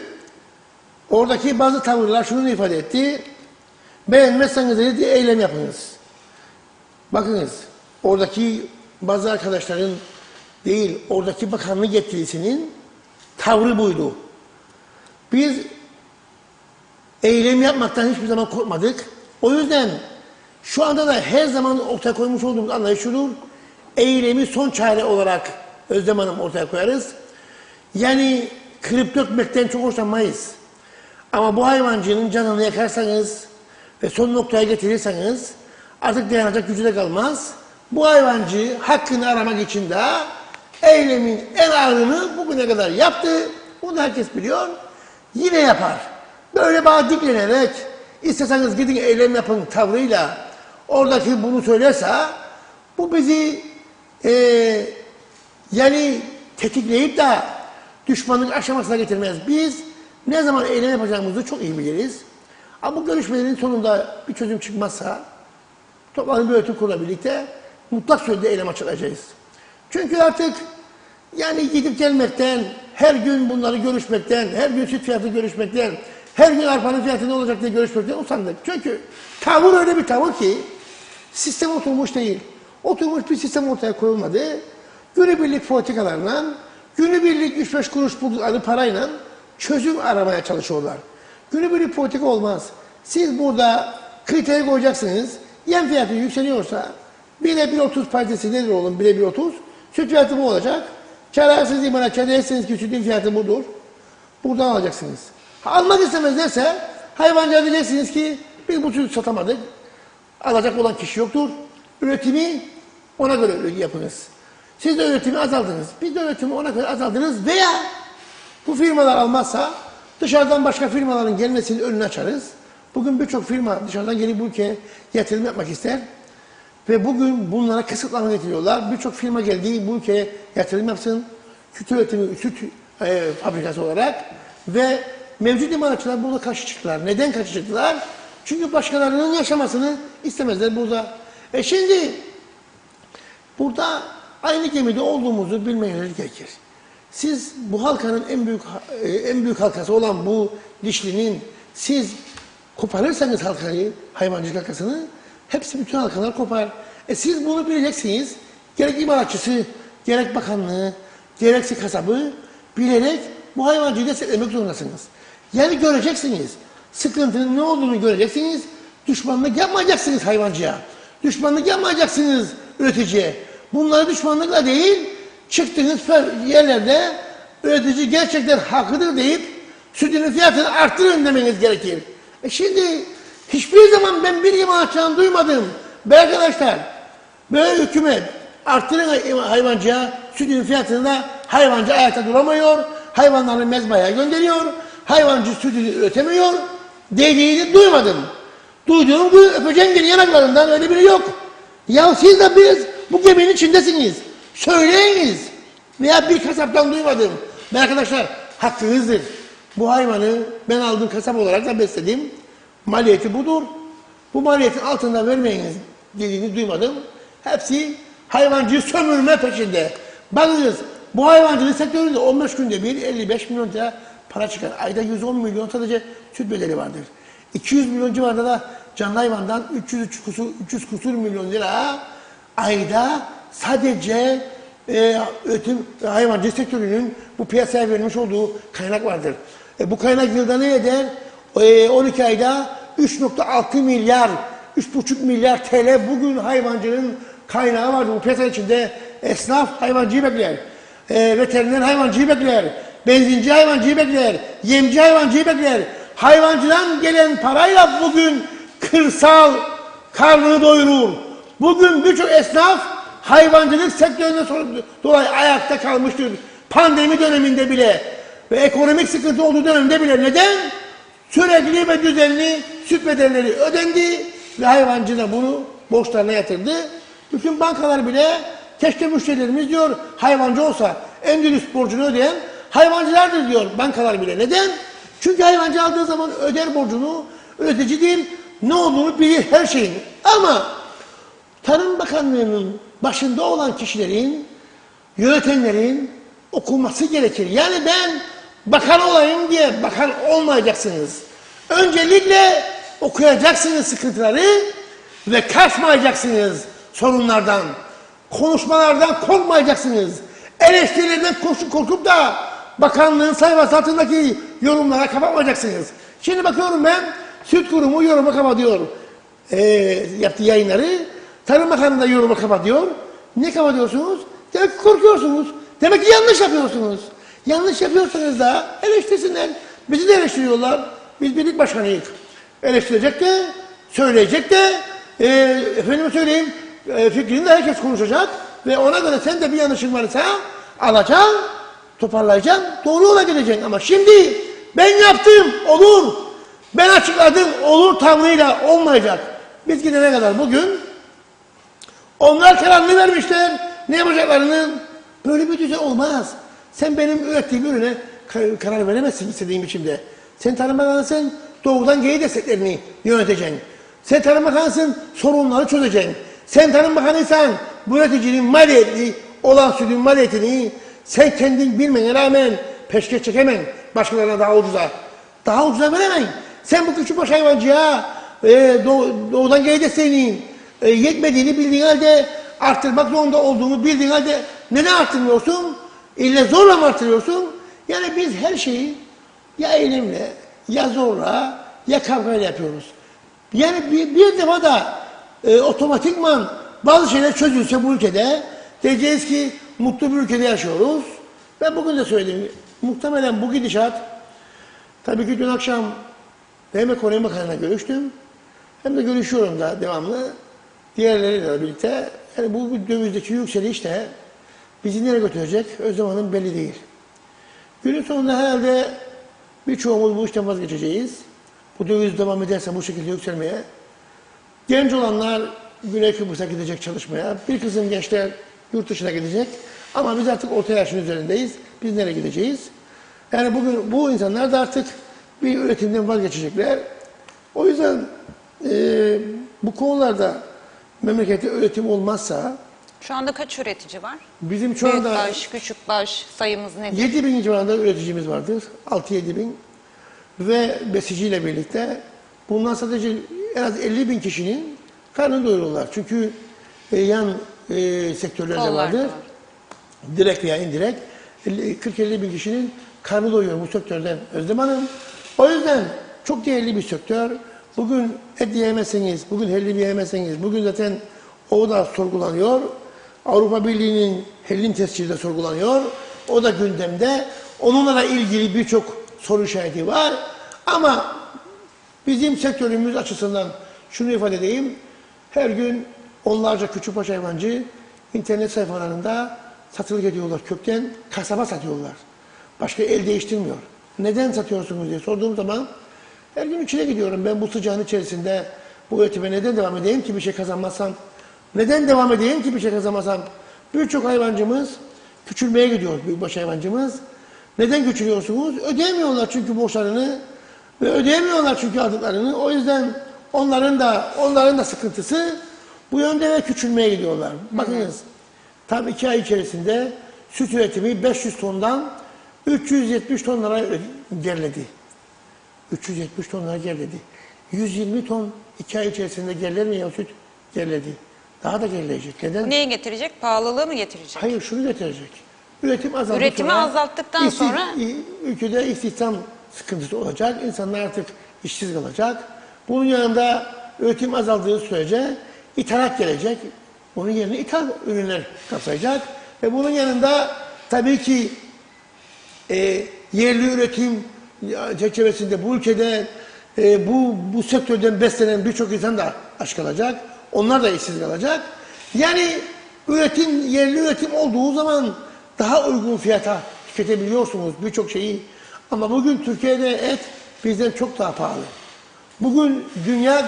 oradaki bazı tavırlar şunu ifade etti. Beğenmezseniz dedi eylem yapınız. Bakınız oradaki bazı arkadaşların değil oradaki bakanlık yetkilisinin tavrı buydu. Biz eylem yapmaktan hiçbir zaman korkmadık. O yüzden şu anda da her zaman ortaya koymuş olduğumuz anlayış şudur. Eylemi son çare olarak Özlem Hanım ortaya koyarız. Yani kırıp dökmekten çok hoşlanmayız. Ama bu hayvancının canını yakarsanız ve son noktaya getirirseniz artık dayanacak gücü de kalmaz. Bu hayvancı hakkını aramak için de eylemin en ağırını bugüne kadar yaptı. Bunu herkes biliyor. Yine yapar. böyle bana diklenerek, isteseniz gidin eylem yapın tavrıyla oradaki bunu söylerse, bu bizi yani tetikleyip de düşmanlık aşamasına getirmez. Biz ne zaman eylem yapacağımızı çok iyi biliriz. Ama bu görüşmelerin sonunda bir çözüm çıkmazsa toplanıp bir yönetim kurula birlikte mutlak surette eylem açılacağız. Çünkü artık yani gidip gelmekten, her gün bunları görüşmekten, her gün süt fiyatı görüşmekten, her gün arpanın fiyatı ne olacak diye görüşmekten usandık. Çünkü tavır öyle bir tavır ki sistem oturmuş değil. Oturmuş bir sistem ortaya koyulmadı. Günübirlik politikalarla, günübirlik 3-5 kuruş buldukları parayla çözüm aramaya çalışıyorlar. Günübirlik politika olmaz. Siz burada kriteri koyacaksınız. Yem fiyatı yükseliyorsa 1'e 1.30 paydası nedir oğlum? 1'e 1.30. Süt fiyatı bu olacak. Kârarsız imalatçı dersiniz ki sütün fiyatı budur. Buradan alacaksınız. Almak istemezlerse hayvancıya diyeceksiniz ki biz bu sütü satamadık. Alacak olan kişi yoktur. Üretimi ona göre yapınız. Siz de üretimi azaldınız. Biz de üretimi ona göre azaldınız veya bu firmalar almazsa dışarıdan başka firmaların gelmesinin önünü açarız. Bugün birçok firma dışarıdan gelip bu ülkeye yatırım yapmak ister. Ve bugün bunlara kısıtlama getiriyorlar. Birçok firma geldiği bu ülkeye yatırım yapsın. Süt üretimi, süt fabrikası olarak. Ve mevcut imalatçılar burada karşı çıktılar. Neden karşı çıktılar? Çünkü başkalarının yaşamasını istemezler burada. Şimdi burada aynı gemide olduğumuzu bilmeniz gerekir. Siz bu halkanın en büyük halkası olan bu dişlinin siz koparırsanız halkayı, hayvancılık halkasını hepsi bütün halkalar kopar. Siz bunu bileceksiniz. Gerek imalatçısı, gerek bakanlığı, gerekse kasabı bilerek bu hayvancıyı desteklemek zorundasınız. Yani göreceksiniz. Sıkıntının ne olduğunu göreceksiniz. Düşmanlık yapmayacaksınız hayvancıya. Düşmanlık yapmayacaksınız üreticiye. Bunları düşmanlıkla değil, çıktığınız yerlerde üretici gerçekten haklıdır deyip sütünün fiyatını arttırın demeniz gerekir. Şimdi hiçbir zaman ben bir imalatçıdan duymadım. Be arkadaşlar, böyle hükümet arttırın hayvancıya sütünün fiyatını da hayvancı ayakta duramıyor, hayvanlarını mezbahaya gönderiyor, hayvancı sütünü üretemiyor dediğini duymadım. Duyduğum bu öpeceğim yanaklarından öyle biri yok. Ya siz de biz bu geminin içindesiniz. Söyleyiniz. Veya bir kasaptan duymadım. Ve arkadaşlar hakkınızdır. Bu hayvanı ben aldığım kasap olarak da besledim. Maliyeti budur. Bu maliyetin altında vermeyiniz dediğini duymadım. Hepsi hayvancıyı sömürme peşinde. Bakınız bu hayvancılık sektöründe 15 günde bir 55 milyon lira para çıkar. Ayda 110 milyon sadece süt bedeli vardır. 200 milyon civarında da canlı hayvandan 300 kusur milyon lira ayda sadece üretim hayvancılık sektörünün bu piyasaya vermiş olduğu kaynak vardır. Bu kaynak yılda ne eder? 12 ayda 3.6 milyar, 3.5 milyar TL bugün hayvancının kaynağı vardır. Bu piyasa içinde esnaf hayvancıyı bekler. Veteriner hayvancıyı bekler. Benzinci hayvancıyı bekler. Yemci hayvancıyı bekler. Hayvancıdan gelen parayla bugün kırsal karnını doyurur. Bugün birçok esnaf hayvancılık sektöründen dolayı ayakta kalmıştır. Pandemi döneminde bile ve ekonomik sıkıntı olduğu dönemde bile. Neden? Sürekli ve düzenli süt bedelleri ödendi ve hayvancı da bunu borçlarına yatırdı. Bütün bankalar bile keşke müşterilerimiz diyor hayvancı olsa en dürüst borcunu ödeyen hayvancılardır diyor bankalar bile. Neden? Çünkü hayvancı aldığı zaman öder borcunu, üretici değil, ne olduğunu bilir her şeyin. Ama Tarım Bakanlığı'nın başında olan kişilerin, yönetenlerin okunması gerekir. Yani ben bakan olayım diye bakan olmayacaksınız. Öncelikle okuyacaksınız sıkıntıları ve kaçmayacaksınız sorunlardan. Konuşmalardan korkmayacaksınız. Eleştirilerden korkup da bakanlığın sayfası altındaki yorumlara kapatmayacaksınız. Şimdi bakıyorum ben, Süt Kurumu yorumu kapatıyor. Yaptığı yayınları. Tarım Bakanı da yorumu kapatıyor. Ne kapatıyorsunuz? Demek ki korkuyorsunuz. Demek ki yanlış yapıyorsunuz. Yanlış yapıyorsanız da eleştirsinler. Bizi de eleştiriyorlar. Biz birlik başkanıyız. Eleştirecek de, söyleyecek de, efendime söyleyeyim, fikrini de herkes konuşacak. Ve ona göre sen de bir yanlışın varsa alacaksın, toparlayacaksın, doğru yola gideceksin. Ama şimdi ben yaptım, olur. Ben açıkladım, olur tavrıyla olmayacak. Biz gidene kadar bugün onlar kararını vermişler. Ne yapacaklarını, böyle bir düzen olmaz. Sen benim ürettiğim ürüne karar veremezsin istediğim biçimde. Sen Tarım Bakanısın, doğudan geyi desteklerini yöneteceksin. Sen Tarım Bakanısın, sorunları çözeceksin. Sen Tarım Bakanıysan, bu üreticinin maliyetli olan sütün maliyetini sen kendin bilmene rağmen peşkeş çekemem başkalarına daha ucuza. Daha ucuza veremem. Sen bu küçük baş hayvancıya doğudan geyi desteğinin yetmediğini bildiğin halde, arttırmak zorunda olduğunu bildiğin halde neden arttırmıyorsun? İlle zorla mı arttırıyorsun? Yani biz her şeyi ya elimle, ya zorla, ya kavgayla yapıyoruz. Yani bir defa da otomatikman bazı şeyler çözülse bu ülkede, diyeceğiz ki mutlu bir ülkede yaşıyoruz. Ben bugün de söyledim. Muhtemelen bu gidişat, tabii ki dün akşam hem Ekonomi Bakanı'na görüştüm, hem de görüşüyorum da devamlı. Diğerleriyle birlikte, yani bu dövizdeki yükseliş de bizi nereye götürecek? Özlem Hanım belli değil. Günün sonunda herhalde birçoğumuz bu işten vazgeçeceğiz. Bu döviz devam ederse bu şekilde yükselmeye. Genç olanlar Güney Kıbrıs'a gidecek çalışmaya. Bir kısım gençler yurt dışına gidecek. Ama biz artık orta yaşın üzerindeyiz. Biz nereye gideceğiz? Yani bugün bu insanlar da artık bir üretimden vazgeçecekler. O yüzden bu konularda memlekette üretim olmazsa, Şu anda kaç üretici var? bizim şu anda Büyükbaş, küçükbaş sayımız nedir? 7.000 civarında üreticimiz vardır. 6-7 bin. Ve besiciyle birlikte bundan sadece en az 50.000 kişinin karnını doyuruyorlar. Çünkü yan sektörlerde Kollar da vardır. var. Direkt veya indirekt 40-50 bin kişinin karnı doyuyor bu sektörden Özlem Hanım. O yüzden çok değerli bir sektör. Bugün et yiyemezseniz, bugün hellim yiyemezseniz, bugün zaten o da sorgulanıyor. Avrupa Birliği'nin hellim tescili de sorgulanıyor. O da gündemde. Onunla da ilgili birçok soru işareti var. Ama bizim sektörümüz açısından şunu ifade edeyim. Her gün onlarca küçükbaş hayvancı internet sayfalarında satılık ediyorlar. Kökten kasaba satıyorlar. Başka el değiştirmiyor. Neden satıyorsunuz diye sorduğum zaman her gün içine gidiyorum. Ben bu sıcağın içerisinde bu üretime neden devam edeyim ki bir şey kazanmazsam? Neden devam edeyim ki bir şey kazanmazsam? Birçok hayvancımız küçülmeye gidiyor, büyükbaş hayvancımız. Neden küçülüyorsunuz? Ödeyemiyorlar çünkü borçlarını ve ödeyemiyorlar çünkü aldıklarını. O yüzden onların da sıkıntısı bu yönde ve küçülmeye gidiyorlar. Bakınız, tam 2 ay içerisinde süt üretimi 500 tondan 370 tonlara geriledi. 370 tonlara geriledi. 120 ton 2 ay içerisinde geriler mi ya süt? Geriledi. Daha da gerileyecek. Neden? Neye getirecek? Pahalılığı mı getirecek? Hayır, şunu getirecek. Üretimi azalttıktan sonra ülkede istihdam sıkıntısı olacak. İnsanlar artık işsiz kalacak. Bunun yanında üretim azaldığı sürece ithalat gelecek. Bunun yerine ithal ürünler kapsayacak. Ve bunun yanında tabii ki yerli üretim çerçevesinde bu ülkede bu sektörden beslenen birçok insan da aç kalacak. Onlar da işsiz kalacak. Yani yerli üretim olduğu zaman daha uygun fiyata tüketebiliyorsunuz birçok şeyi. Ama bugün Türkiye'de et bizden çok daha pahalı. Bugün dünya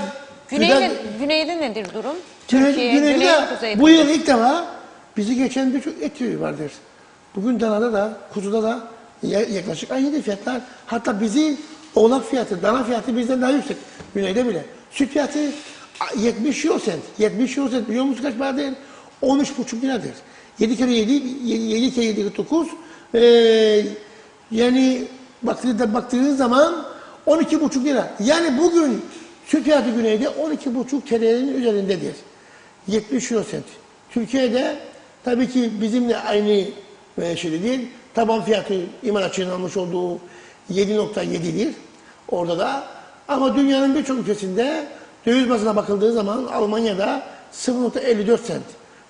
Güneyde nedir durum? Güneyde kuzeyde. bu yıl ilk defa bizi geçen birçok et türü vardır. Bugün danada da, kuzuda da yaklaşık aynı fiyatlar. Hatta bizi oğlak fiyatı, dana fiyatı bizden daha yüksek. Güneyde bile. Süt fiyatı 70 euro sent. 70 euro sent biliyor musunuz kaç paradır? 13,5 liradır. 7 kere 7 kere 7 9. Yani baktığınız zaman 12,5 lira. Yani bugün süt fiyatı Güney'de 12,5 TL'nin üzerindedir. 70 euro sent. Türkiye'de tabii ki bizimle aynı şeyde değil. Taban fiyatı imalatçının almış olduğu 7,7'dir. Orada da. Ama dünyanın birçok ülkesinde döviz bazına bakıldığı zaman Almanya'da 0,54 sent.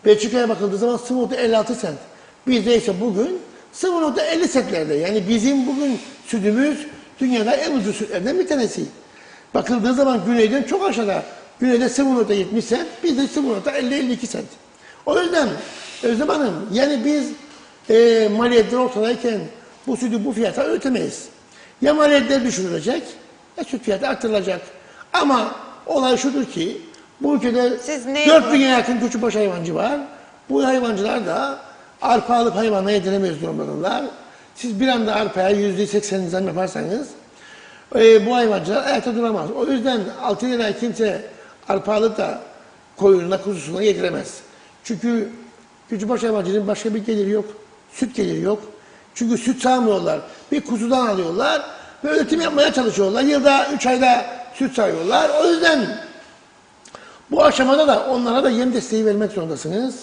Belçika'ya bakıldığı zaman 0,56 sent. Bizde ise bugün 0,50 sentlerde. Yani bizim bugün sütümüz dünyada en ucuz sütlerden bir tanesi. Bakıldığı zaman güneyden çok aşağıda. Güneyde 0,70 sent, bizde 0,50-52 sent. O yüzden Özlem Hanım, yani biz maliyetler ortadayken bu sütü bu fiyata ödemeyiz. Ya maliyetler düşürülecek, süt fiyatı artırılacak. Ama olay şudur ki bu ülkede Siz ne 4000'e yakın küçükbaş hayvancı var. Bu hayvancılar da arpa alıp hayvanla yediremeyiz durumdalar. Siz bir anda arpaya %80 zam yaparsanız bu hayvancılar ayakta duramaz. O yüzden 6 liraya kimse arpa alıp da koyununa, kuzusuna yediremez. Çünkü küçükbaş hayvancının başka bir geliri yok. Süt geliri yok. Çünkü süt sağmıyorlar. Bir kuzudan alıyorlar ve üretim yapmaya çalışıyorlar. Yılda 3 ayda süt sağıyorlar. O yüzden bu aşamada da onlara da yem desteği vermek zorundasınız.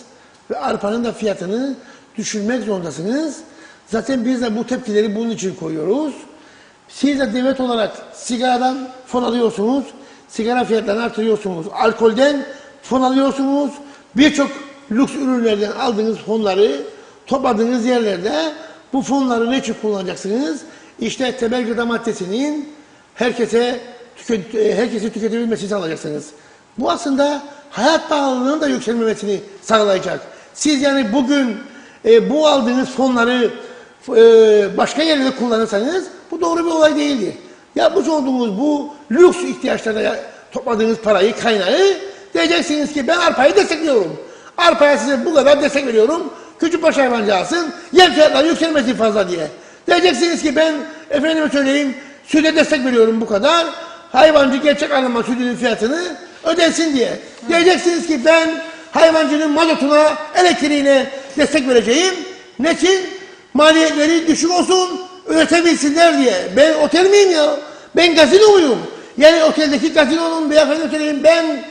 Ve arpanın da fiyatını düşürmek zorundasınız. Zaten biz de bu tepkileri bunun için koyuyoruz. Siz de devlet olarak sigaradan fon alıyorsunuz. Sigara fiyatlarını artırıyorsunuz. Alkolden fon alıyorsunuz. Birçok lüks ürünlerden aldığınız fonları topladığınız yerlerde bu fonları ne için kullanacaksınız? İşte temel gıda maddesinin herkesi tüketebilmesini sağlayacaksınız. Bu aslında hayat pahalılığının da yükselmemesini sağlayacak. Siz yani bugün bu aldığınız fonları başka yerlerde kullanırsanız bu doğru bir olay değildir. Yapmış olduğunuz bu lüks ihtiyaçlara topladığınız parayı, kaynağı diyeceksiniz ki ben arpayı destekliyorum. Arpaya size bu kadar destek veriyorum. Küçükbaş hayvancı alsın, yem fiyatları yükselmesin fazla diye. Diyeceksiniz ki ben efendime söyleyeyim süte destek veriyorum bu kadar. Hayvancı gerçek anlamda sütünün fiyatını ödesin diye. Diyeceksiniz ki ben hayvancının mazotuna, elektriğine destek vereceğim. Ne için? Maliyetleri düşük olsun, üretebilsinler diye. Ben otel miyim ya? Ben gazino muyum? Yani oteldeki gazinonun beyefendi söyleyeyim ben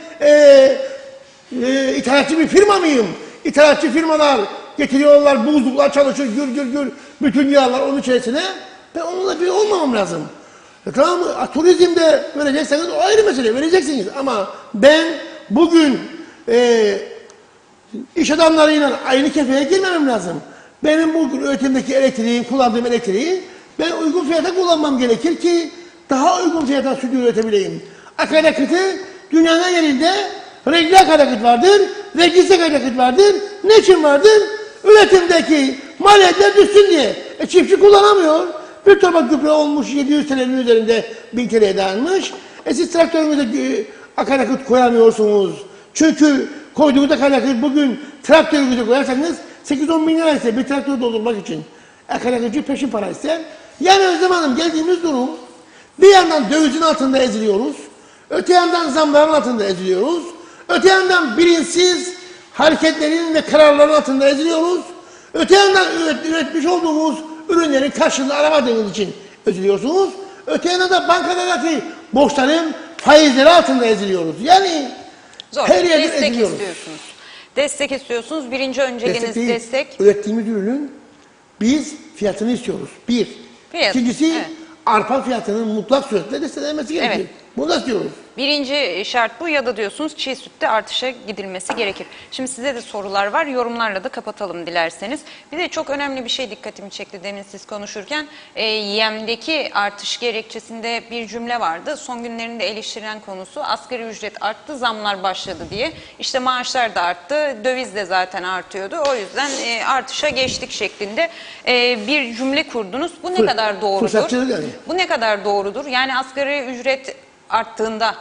ithalatçı bir firma mıyım? İthalatçı firmalar getiriyorlar, buzluklar çalışıyor, gür bütün yağlar onun içerisine. Ben onunla bir olmamam lazım. Tamam mı? Turizmde verecekseniz o ayrı mesele, vereceksiniz. Ama ben bugün iş adamlarıyla aynı kefeye girmemem lazım. Benim bugün üretimdeki elektriği, kullandığım elektriği ben uygun fiyata kullanmam gerekir ki daha uygun fiyata sütü üretebileyim. Akaryakıtı dünyanın yerinde renkli akaryakıt vardır, renksiz akaryakıt vardır. Ne için vardır? Üretimdeki maliyetler düşsün diye. Çiftçi kullanamıyor. Bir torba gübre olmuş 700 TL'nin üzerinde 1000 TL'ye dayanmış. Siz traktörünüze akaryakıt koyamıyorsunuz. Çünkü koyduğunuz akaryakıt bugün traktörünüze koyarsanız 8-10 bin lira ise bir traktör doldurmak için akaryakıtçı peşin para ister. Yani Özlem Hanım geldiğimiz durum bir yandan dövizin altında eziliyoruz. Öte yandan zamların altında eziliyoruz. Öte yandan bilinçsiz hareketlerin ve kararların altında eziliyoruz. Öte yandan üretmiş olduğumuz ürünlerin karşılığını aramadığınız için eziliyorsunuz. Öte yandan da bankalardaki borçların faizleri altında eziliyoruz. Yani zor. her yerde Destek eziliyoruz. istiyorsunuz. Destek istiyorsunuz. Birinci önceliğiniz Değil. destek. Ürettiğimiz ürünün biz fiyatını istiyoruz. Bir. Fiyat, İkincisi evet. arpa fiyatının mutlak suretle desteklenmesi gerekir. Evet. Bunu da istiyoruz. Birinci şart bu ya da diyorsunuz çiğ sütte artışa gidilmesi gerekir. Şimdi size de sorular var. Yorumlarla da kapatalım dilerseniz. Bir de çok önemli bir şey dikkatimi çekti demin siz konuşurken. Yemdeki artış gerekçesinde bir cümle vardı. Son günlerinde eleştirilen konusu asgari ücret arttı, zamlar başladı diye. İşte maaşlar da arttı, döviz de zaten artıyordu. O yüzden artışa geçtik şeklinde bir cümle kurdunuz. Bu ne kadar doğrudur? Fırsatçılık yani. Bu ne kadar doğrudur? Yani asgari ücret arttığında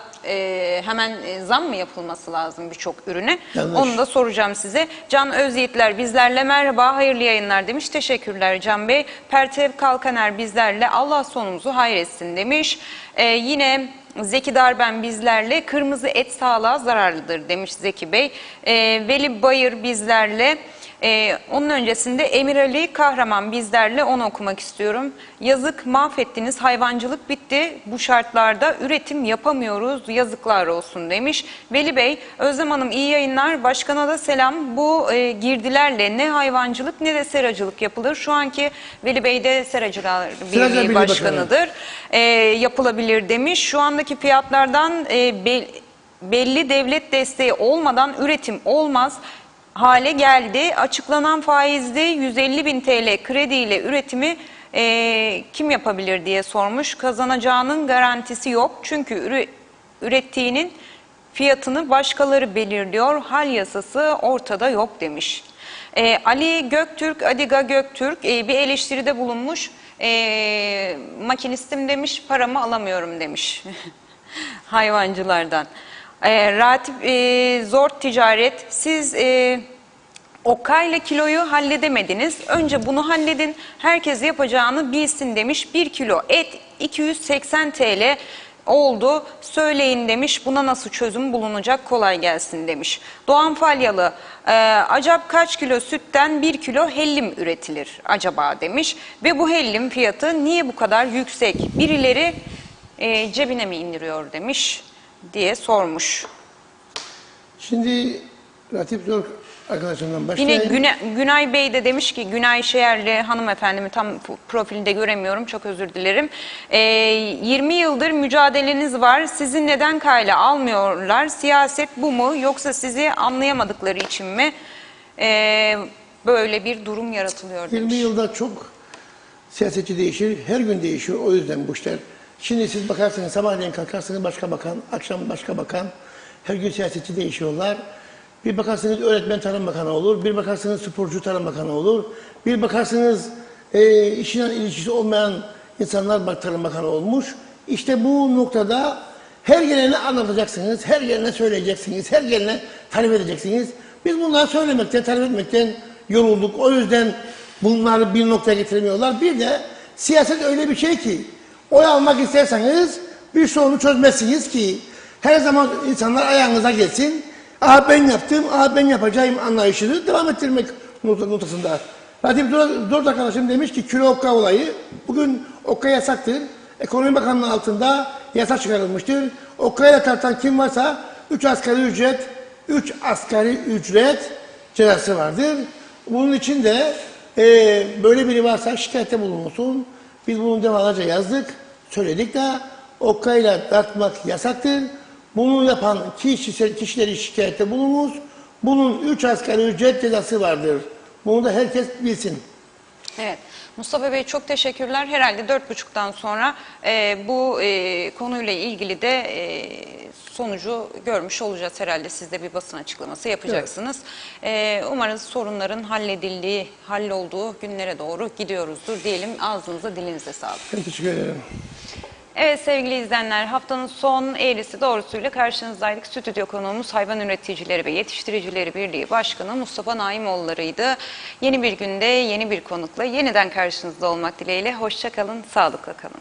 hemen zam mı yapılması lazım birçok ürüne? Yanlış. Onu da soracağım size. Can Özyiğitler bizlerle merhaba, hayırlı yayınlar demiş. Teşekkürler Can Bey. Pertev Kalkaner bizlerle Allah sonumuzu hayretsin demiş. Yine Zeki Darben bizlerle kırmızı et sağlığa zararlıdır demiş Zeki Bey. Veli Bayır bizlerle. Onun öncesinde Emir Ali Kahraman bizlerle, onu okumak istiyorum. Yazık, mahvettiniz, hayvancılık bitti. Bu şartlarda üretim yapamıyoruz, yazıklar olsun demiş. Veli Bey, Özlem Hanım iyi yayınlar, başkana da selam. Bu girdilerle ne hayvancılık ne de seracılık yapılır. Şu anki Veli Bey de Seracılar Birliği Başkanı'dır. Yapılabilir demiş. Şu andaki fiyatlardan belli devlet desteği olmadan üretim olmaz hale geldi. Açıklanan faizli 150.000 TL krediyle üretimi kim yapabilir diye sormuş. Kazanacağının garantisi yok. Çünkü ürettiğinin fiyatını başkaları belirliyor. Hal yasası ortada yok demiş. Ali Göktürk, Adiga Göktürk bir eleştiride bulunmuş. makinistim demiş, paramı alamıyorum demiş hayvancılardan. Ratip zor ticaret, siz okkayla kiloyu halledemediniz. Önce bunu halledin, herkes yapacağını bilsin demiş. 1 kilo et 280 TL oldu. Söyleyin demiş. Buna nasıl çözüm bulunacak? Kolay gelsin demiş. Doğan Falyalı, acaba kaç kilo sütten 1 kilo hellim üretilir acaba demiş. Ve bu hellim fiyatı niye bu kadar yüksek? Birileri cebine mi indiriyor demiş diye sormuş. Şimdi Latif Zor arkadaşımdan Yine başlayayım. Günay Bey de demiş ki, Günay Şeerli hanımefendimi tam profilde göremiyorum, çok özür dilerim. 20 yıldır mücadeleniz var, sizi neden kayla almıyorlar? Siyaset bu mu, yoksa sizi anlayamadıkları için mi böyle bir durum yaratılıyor demiş. 20 yılda çok siyasetçi değişir, her gün değişiyor, o yüzden bu işler. Şimdi siz bakarsınız, sabahleyin kalkarsınız başka bakan, akşam başka bakan, her gün siyasetçi değişiyorlar. Bir bakarsınız öğretmen tarım bakanı olur, bir bakarsınız sporcu tarım bakanı olur, bir bakarsınız işine ilişkisi olmayan insanlar tarım bakanı olmuş. İşte bu noktada her gelene anlatacaksınız, her gelene söyleyeceksiniz, her gelene talep edeceksiniz. Biz bunları söylemekten, talep etmekten yorulduk. O yüzden bunları bir noktaya getiremiyorlar. Bir de siyaset öyle bir şey ki, oy almak isterseniz bir sorunu çözmezsiniz ki her zaman insanlar ayağınıza gelsin. Aha ben yaptım, aha ben yapacağım anlayışını devam ettirmek noktasında. Latif Dört arkadaşım demiş ki kilo okka olayı, bugün okka yasaktır. Ekonomi Bakanlığı altında yasa çıkarılmıştır. Okkayla tartan kim varsa 3 asgari ücret cezası vardır. Bunun için de böyle biri varsa şikayette bulunulsun. Biz bunu defalarca yazdık, söyledik de okkayla tartmak yasaktır. Bunu yapan kişileri şikayette bulunuz. Bunun 3 asgari ücret cezası vardır. Bunu da herkes bilsin. Evet. Mustafa Bey çok teşekkürler. Herhalde 4.30'dan sonra bu konuyla ilgili de sonucu görmüş olacağız herhalde. Siz de bir basın açıklaması yapacaksınız. Evet. Umarız sorunların halledildiği, hallolduğu günlere doğru gidiyoruzdur diyelim. Ağzınıza dilinize sağlık. Ben teşekkür ederim. Evet sevgili izleyenler, haftanın son eğrisi doğrusuyla karşınızdaydık. Stüdyo konuğumuz Hayvan Üreticileri ve Yetiştiricileri Birliği Başkanı Mustafa Naimoğulları'ydı. Yeni bir günde yeni bir konukla yeniden karşınızda olmak dileğiyle. Hoşça kalın, sağlıkla kalın.